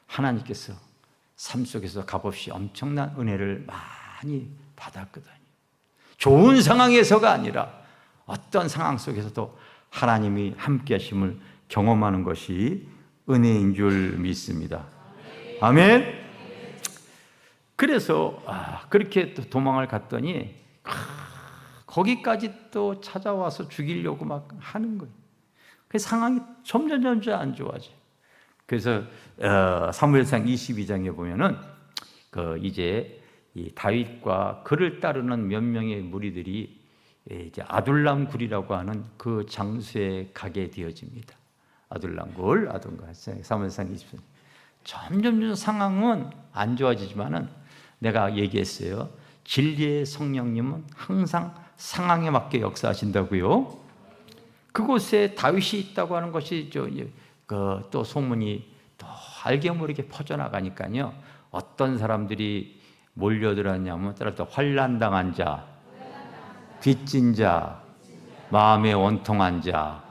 하나님께서 삶 속에서 값없이 엄청난 은혜를 많이 받았거든요. 좋은 상황에서가 아니라 어떤 상황 속에서도 하나님이 함께 하심을 경험하는 것이 은혜인 줄 믿습니다. 아멘. 그래서 그렇게 또 도망을 갔더니 거기까지 또 찾아와서 죽이려고 막 하는 거예요. 그 상황이 점점 안 좋아져. 그래서 사무엘상 22장에 보면은 이제 이 다윗과 그를 따르는 몇 명의 무리들이 이제 아둘람 굴이라고 하는 그 장소에 가게 되어집니다. 아둘람 굴, 사무엘상 20장. 점점 상황은 안 좋아지지만은 내가 얘기했어요. 진리의 성령님은 항상 상황에 맞게 역사하신다고요. 그곳에 다윗이 있다고 하는 것이 또 소문이 또 알게 모르게 퍼져나가니까요. 어떤 사람들이 몰려들었냐면 따라서 환난당한 자, 빚진 자, 마음에 원통한 자,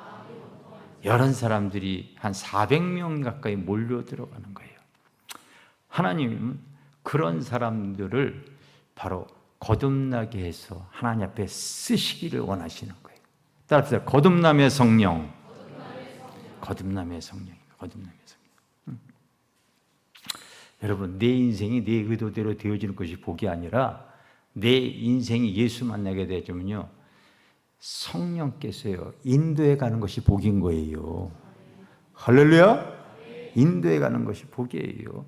이런 사람들이 한 400명 가까이 몰려들어가는 거예요. 하나님은 그런 사람들을 바로 거듭나게 해서 하나님 앞에 쓰시기를 원하시는 거예요. 따라서 거듭남의 성령, 거듭남의 성령입니다. 거듭남의 성령. 여러분, 내 인생이 내 의도대로 되어지는 것이 복이 아니라 내 인생이 예수 만나게 되면요, 성령께서요 인도해 가는 것이 복인 거예요. 할렐루야. 인도해 가는 것이 복이에요.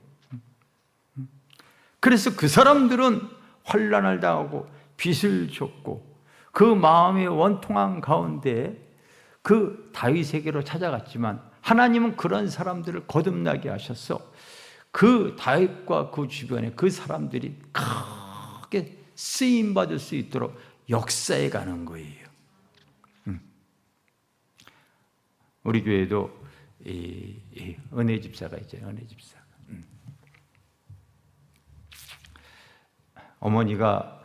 그래서 그 사람들은 환난을 당하고 빚을 졌고 그 마음의 원통한 가운데 그 다윗에게로 찾아갔지만 하나님은 그런 사람들을 거듭나게 하셔서 그 다윗과 그 주변에 그 사람들이 크게 쓰임받을 수 있도록 역사해 가는 거예요. 우리 교회도 은혜 집사가 있죠. 은혜 집사. 어머니가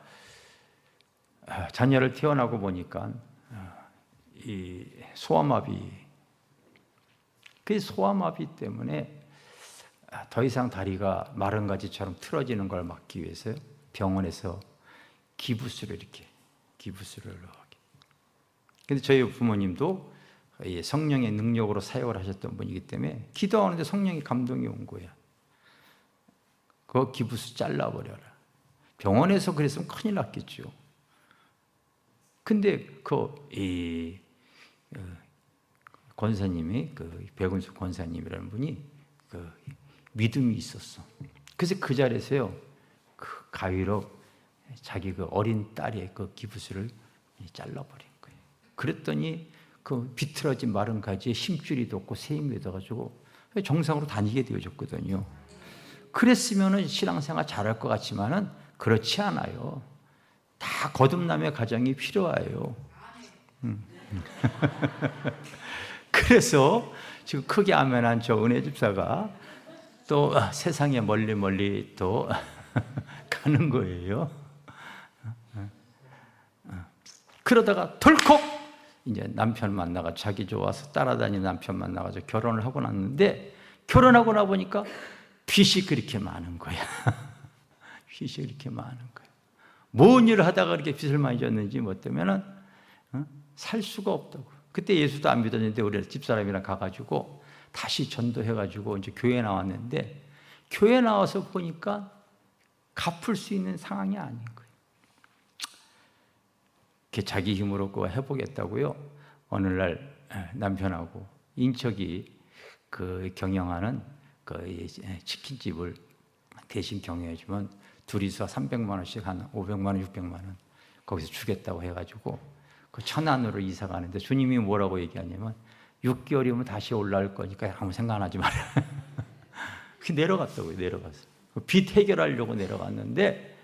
자녀를 태어나고 보니까 이 소아마비, 그 소아마비 때문에 더 이상 다리가 마른 가지처럼 틀어지는 걸 막기 위해서 병원에서 기부스를 하게. 근데 저희 부모님도 성령의 능력으로 사역을 하셨던 분이기 때문에 기도하는데 성령의 감동이 온 거야. 그 기부스 잘라버려라. 병원에서 그랬으면 큰일 났겠죠. 근데 권사님이, 백운수 권사님이라는 분이 믿음이 있었어. 그래서 그 자리에서요, 그 가위로 자기 어린 딸의 기부스를 잘라버린 거예요. 그랬더니 그 비틀어진 마른 가지에 힘줄이 돋고 세임이 묻어가지고 정상으로 다니게 되어졌거든요. 그랬으면은 신앙생활 잘할 것 같지만은 그렇지 않아요. 다 거듭남의 과정이 필요해요. 그래서 지금 크게 아멘한 저 은혜 집사가 또 세상에 멀리 또 가는 거예요. 그러다가 덜컥 이제 남편 만나가 자기 좋아서 따라다니는 남편 만나가지고 결혼을 하고 났는데, 결혼하고 나 보니까 빚이 그렇게 많은 거야. 빚이 그렇게 많은 거야. 뭔 일을 하다가 그렇게 빚을 많이 졌는지 뭐 때문에는 살 수가 없다고. 그때 예수도 안 믿었는데 우리 집사람이랑 가가지고 다시 전도해가지고 이제 교회 나왔는데, 교회 나와서 보니까 갚을 수 있는 상황이 아닌 거예요. 자기 힘으로 그거 해보겠다고요. 어느 날 남편하고 인척이 경영하는 치킨집을 대신 경영해주면 둘이서 300만 원씩 한 500만 원, 600만 원 거기서 주겠다고 해가지고 그 천안으로 이사 가는데 주님이 뭐라고 얘기하냐면 6개월이면 다시 올라올 거니까 아무 생각 안 하지 마라. 내려갔다고요. 내려갔어. 빚 해결하려고 내려갔는데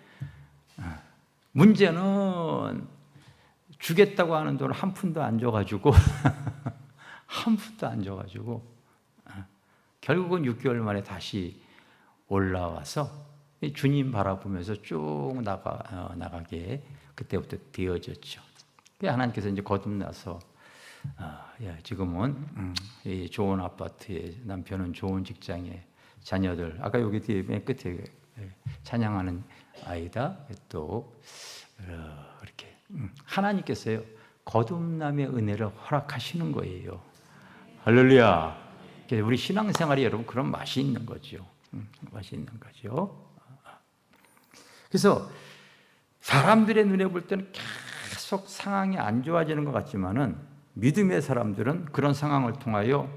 문제는 주겠다고 하는 돈을 한 푼도 안 줘가지고 한 푼도 안 줘가지고 결국은 6개월 만에 다시 올라와서 주님 바라보면서 쭉 나가게 그때부터 되어졌죠. 하나님께서 이제 거듭나서 지금은 좋은 아파트에, 남편은 좋은 직장에, 자녀들 아까 여기 뒤에 맨 끝에 찬양하는 아이다. 또 이렇게 하나님께서요 거듭남의 은혜를 허락하시는 거예요. 할렐루야. 우리 신앙생활이 여러분 그런 맛이 있는 거죠. 맛이 있는 거죠. 그래서 사람들의 눈에 볼 때는 계속 상황이 안 좋아지는 것 같지만은 믿음의 사람들은 그런 상황을 통하여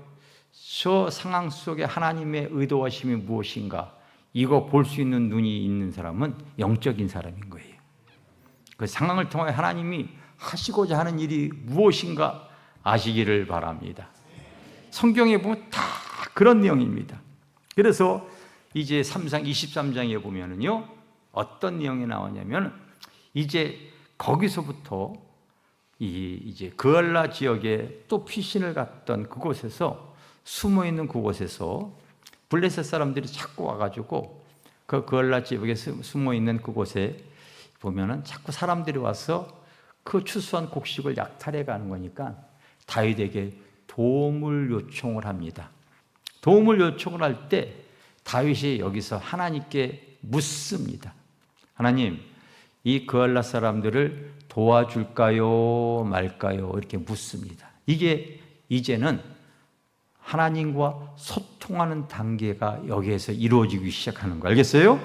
저 상황 속에 하나님의 의도하심이 무엇인가 이거 볼 수 있는 눈이 있는 사람은 영적인 사람인 거예요. 그 상황을 통하여 하나님이 하시고자 하는 일이 무엇인가 아시기를 바랍니다. 성경에 보면 다 그런 내용입니다. 그래서 이제 23장에 보면은요 어떤 내용이 나오냐면 이제 거기서부터 이제 그알라 지역에 또 피신을 갔던 그곳에서 숨어 있는 그곳에서 블레셋 사람들이 자꾸 와가지고 그 그알라 지역에 숨어 있는 그곳에 보면은 자꾸 사람들이 와서 그 추수한 곡식을 약탈해 가는 거니까 다윗에게 도움을 요청을 합니다. 도움을 요청을 할 때 다윗이 여기서 하나님께 묻습니다. 하나님, 이 그알라 사람들을 도와줄까요 말까요? 이렇게 묻습니다. 이게 이제는 하나님과 소통하는 단계가 여기에서 이루어지기 시작하는 거 알겠어요?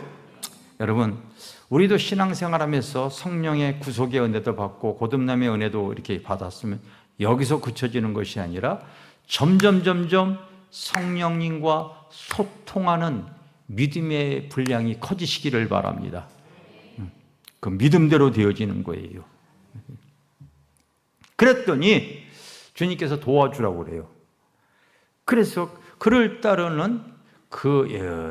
여러분, 우리도 신앙생활하면서 성령의 구속의 은혜도 받고 거듭남의 은혜도 이렇게 받았으면 여기서 그쳐지는 것이 아니라 점점 성령님과 소통하는 믿음의 분량이 커지시기를 바랍니다. 그 믿음대로 되어지는 거예요. 그랬더니 주님께서 도와주라고 그래요. 그래서 그를 따르는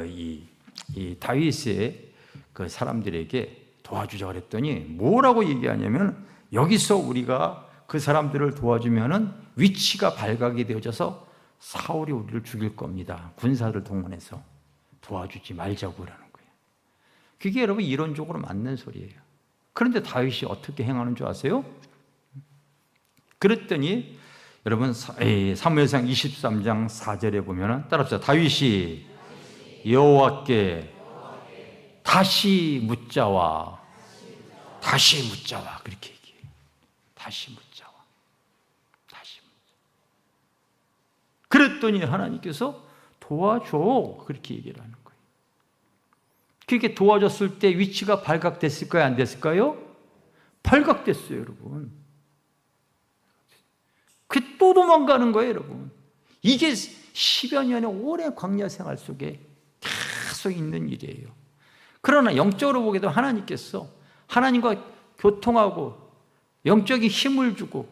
이 다윗의 그 사람들에게 도와주자 그랬더니 뭐라고 얘기하냐면 여기서 우리가 그 사람들을 도와주면은 위치가 발각이 되어져서 사울이 우리를 죽일 겁니다. 군사를 동원해서 도와주지 말자고 그러는 거예요. 그게 여러분 이론적으로 맞는 소리예요. 그런데 다윗이 어떻게 행하는 줄 아세요? 그랬더니 여러분 사무엘상 23장 4절에 보면 따라합시다. 다윗이 여호와께 다시 묻자와 그렇게 얘기해요. 다시 묻자와 다시 묻자. 그랬더니 하나님께서 도와줘 그렇게 얘기를 하는 거예요. 그렇게 도와줬을 때 위치가 발각됐을까요? 안 됐을까요? 발각됐어요, 여러분. 그 또 도망가는 거예요, 여러분. 이게 10여 년의 오랜 광야 생활 속에 계속 있는 일이에요. 그러나 영적으로 보게도 하나님께서 하나님과 교통하고 영적인 힘을 주고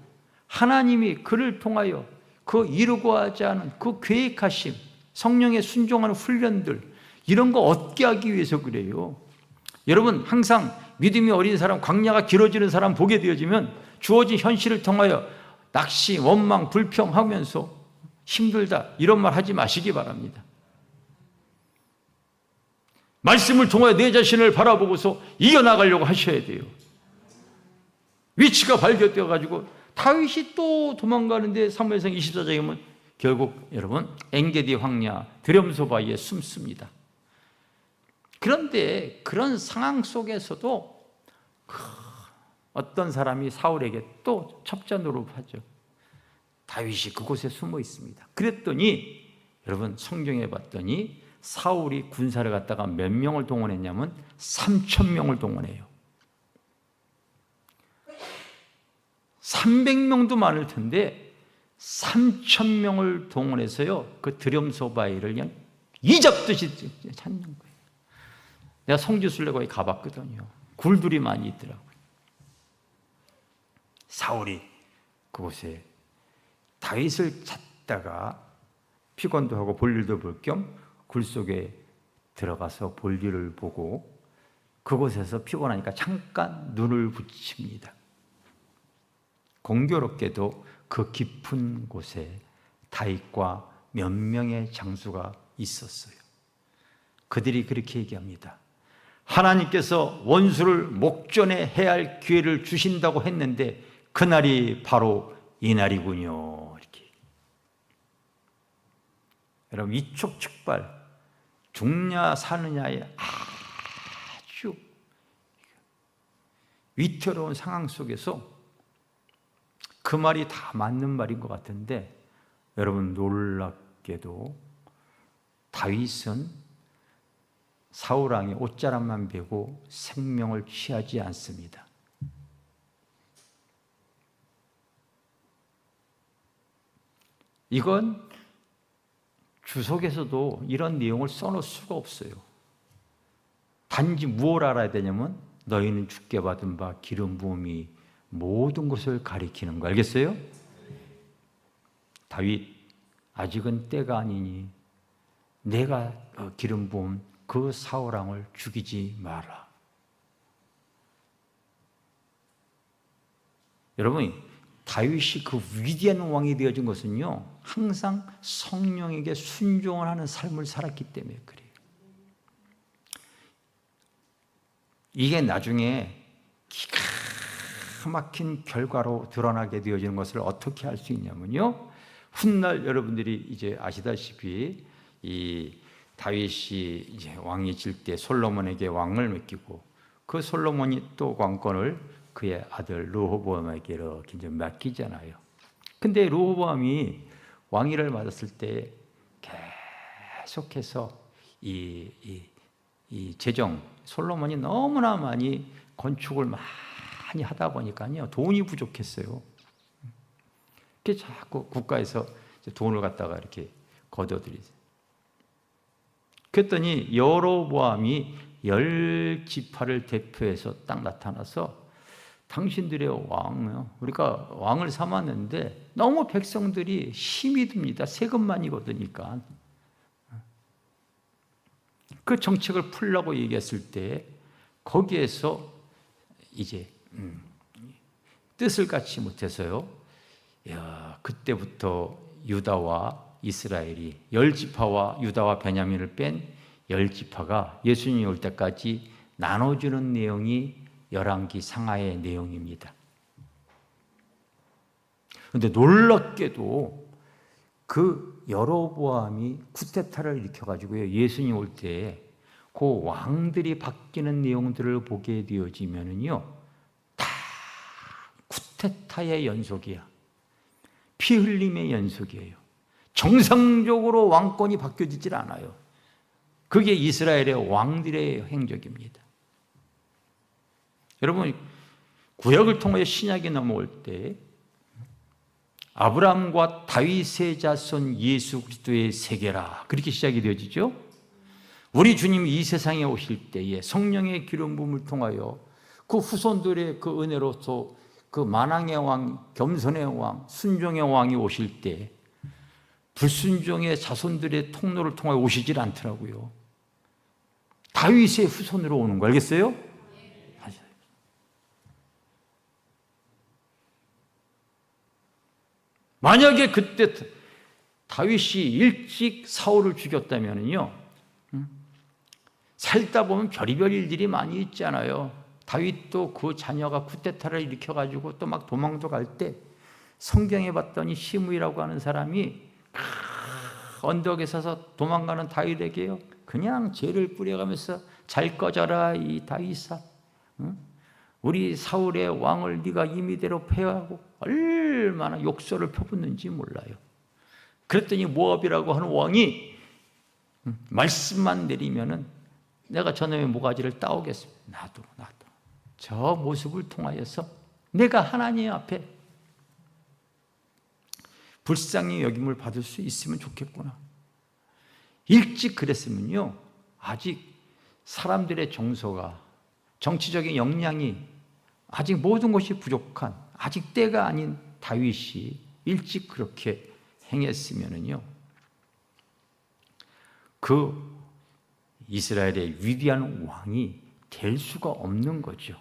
하나님이 그를 통하여 그 이루고 하지 않은 그 계획하심, 성령에 순종하는 훈련들 이런 거 얻게 하기 위해서 그래요. 여러분 항상 믿음이 어린 사람, 광야가 길어지는 사람 보게 되어지면 주어진 현실을 통하여 낙심, 원망, 불평하면서 힘들다 이런 말 하지 마시기 바랍니다. 말씀을 통하여 내 자신을 바라보고서 이겨나가려고 하셔야 돼요. 위치가 발견되어 가지고 다윗이 또 도망가는데 사무엘상 24장에 보면 결국 여러분 엔게디 황야 드렴소바위에 숨습니다. 그런데 그런 상황 속에서도 어떤 사람이 사울에게 또 첩자 노릇하죠. 다윗이 그곳에 숨어 있습니다. 그랬더니 여러분 성경에 봤더니 사울이 군사를 갖다가 몇 명을 동원했냐면 3,000명을 동원해요. 300명도 많을 텐데 3,000명을 동원해서요 그 드렴소바위를 그냥 이잡듯이 찾는 거예요. 내가 성지순례 거기 가봤거든요. 굴들이 많이 있더라고요. 사울이 그곳에 다윗을 찾다가 피곤도 하고 볼일도 볼 겸 굴 속에 들어가서 볼일을 보고 그곳에서 피곤하니까 잠깐 눈을 붙입니다. 공교롭게도 그 깊은 곳에 다윗과 몇 명의 장수가 있었어요. 그들이 그렇게 얘기합니다. 하나님께서 원수를 목전에 해야 할 기회를 주신다고 했는데 그날이 바로 이날이군요. 이렇게. 여러분 이촉즉발 죽냐 사느냐의 아주 위태로운 상황 속에서 그 말이 다 맞는 말인 것 같은데 여러분 놀랍게도 다윗은 사울왕의 옷자락만 베고 생명을 취하지 않습니다. 이건 주석에서도 이런 내용을 써놓을 수가 없어요. 단지 무엇을 알아야 되냐면 너희는 주께 받은 바 기름 부음이 모든 것을 가리키는 거 알겠어요? 다윗 아직은 때가 아니니 내가 기름 부음 그 사울왕을 죽이지 마라. 여러분 다윗이 그 위대한 왕이 되어진 것은요 항상 성령에게 순종을 하는 삶을 살았기 때문에 그래요. 이게 나중에 기가 막힌 결과로 드러나게 되어지는 것을 어떻게 할 수 있냐면요 훗날 여러분들이 이제 아시다시피 이 다윗이 이제 왕이질 때 솔로몬에게 왕을 맡기고 그 솔로몬이 또 왕권을 그의 아들 르호보암에게 이렇게 이제 맡기잖아요. 근데 르호보암이 왕위를 받았을 때 계속해서 이 재정 솔로몬이 너무나 많이 건축을 많이 하다 보니까요 돈이 부족했어요. 그래서 자꾸 국가에서 돈을 갖다가 이렇게 거둬들이죠. 그랬더니 여로보암이 10지파를 대표해서 딱 나타나서 당신들의 왕이요. 우리가 왕을 삼았는데 너무 백성들이 힘이 듭니다. 세금만이 거두니까. 그 정책을 풀라고 얘기했을 때 거기에서 이제 뜻을 갖지 못해서요. 그때부터 유다와 이스라엘이 10지파와 유다와 베냐민을 뺀 10지파가 예수님이 올 때까지 나눠주는 내용이 열왕기 상하의 내용입니다. 그런데 놀랍게도 그 여로보암이 쿠데타를 일으켜가지고요, 예수님 올 때에 그 왕들이 바뀌는 내용들을 보게 되어지면은요, 다 쿠데타의 연속이야. 피 흘림의 연속이에요. 정상적으로 왕권이 바뀌어지질 않아요. 그게 이스라엘의 왕들의 행적입니다. 여러분, 구약을 통해 신약이 넘어올 때 아브라함과 다윗의 자손 예수 그리스도의 세계라, 그렇게 시작이 되어지죠. 우리 주님이 이 세상에 오실 때에 성령의 기름 부음을 통하여 그 후손들의 그 은혜로서 그 만왕의 왕, 겸손의 왕, 순종의 왕이 오실 때 불순종의 자손들의 통로를 통하여 오시질 않더라고요. 다윗의 후손으로 오는 거 알겠어요? 만약에 그때 다윗이 일찍 사울을 죽였다면요, 살다 보면 별의별 일들이 많이 있잖아요. 다윗도 그 자녀가 쿠데타를 일으켜가지고 또 막 도망도 갈 때 성경에 봤더니 시므이라고 하는 사람이 언덕에 서서 도망가는 다윗에게요, 그냥 죄를 뿌려가면서 잘 꺼져라 이 다윗아, 우리 사울의 왕을 네가 임의대로 폐하고, 얼마나 욕설을 펴붓는지 몰라요. 그랬더니 모압이라고 하는 왕이 말씀만 내리면은 내가 저놈의 모가지를 따오겠습니다. 나도 저 모습을 통하여서 내가 하나님 앞에 불쌍히 여김을 받을 수 있으면 좋겠구나. 일찍 그랬으면요, 아직 사람들의 정서가, 정치적인 역량이 아직 모든 것이 부족한, 아직 때가 아닌 다윗이 일찍 그렇게 행했으면은요, 그 이스라엘의 위대한 왕이 될 수가 없는 거죠.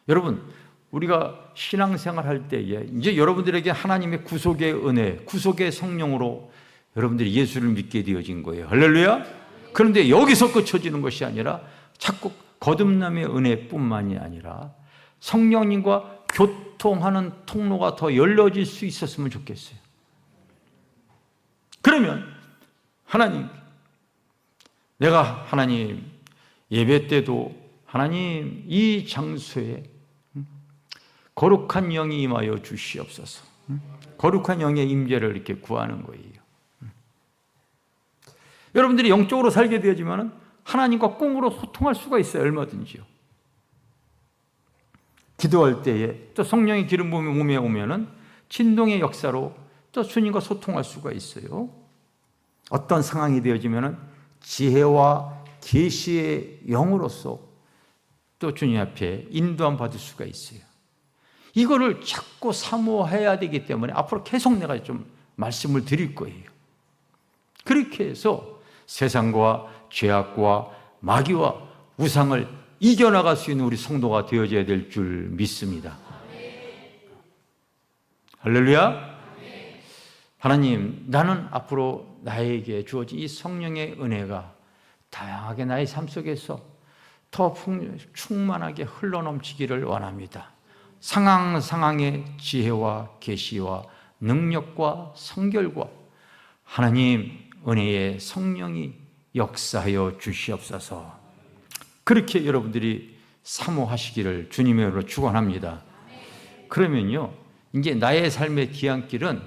여러분, 우리가 신앙생활 할 때에 이제 여러분들에게 하나님의 구속의 은혜, 구속의 성령으로 여러분들이 예수를 믿게 되어진 거예요. 할렐루야. 그런데 여기서 그쳐지는 것이 아니라 자꾸 거듭남의 은혜뿐만이 아니라 성령님과 교통하는 통로가 더 열려질 수 있었으면 좋겠어요. 그러면 하나님, 내가 하나님 예배 때도 하나님 이 장소에 거룩한 영이 임하여 주시옵소서. 거룩한 영의 임재를 이렇게 구하는 거예요. 여러분들이 영적으로 살게 되어지면 하나님과 꽁으로 소통할 수가 있어요. 얼마든지요. 기도할 때에 또 성령의 기름 부음이 몸에 오면은 진동의 역사로 또 주님과 소통할 수가 있어요. 어떤 상황이 되어지면은 지혜와 계시의 영으로서 또 주님 앞에 인도함 받을 수가 있어요. 이거를 자꾸 사모해야 되기 때문에 앞으로 계속 내가 좀 말씀을 드릴 거예요. 그렇게 해서 세상과 죄악과 마귀와 우상을 이겨나갈 수 있는 우리 성도가 되어져야 될 줄 믿습니다. 할렐루야. 하나님, 나는 앞으로 나에게 주어진 이 성령의 은혜가 다양하게 나의 삶 속에서 더 충만하게 흘러넘치기를 원합니다. 상황의 지혜와 계시와 능력과 성결과 하나님 은혜의 성령이 역사하여 주시옵소서. 그렇게 여러분들이 사모하시기를 주님의 이름으로 축원합니다. 그러면요, 이제 나의 삶의 뒤안길은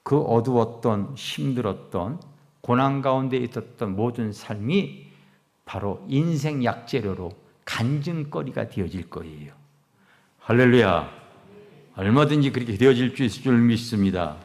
그 어두웠던, 힘들었던, 고난 가운데 있었던 모든 삶이 바로 인생 약재료로 간증거리가 되어질 거예요. 할렐루야. 얼마든지 그렇게 되어질 줄 믿습니다.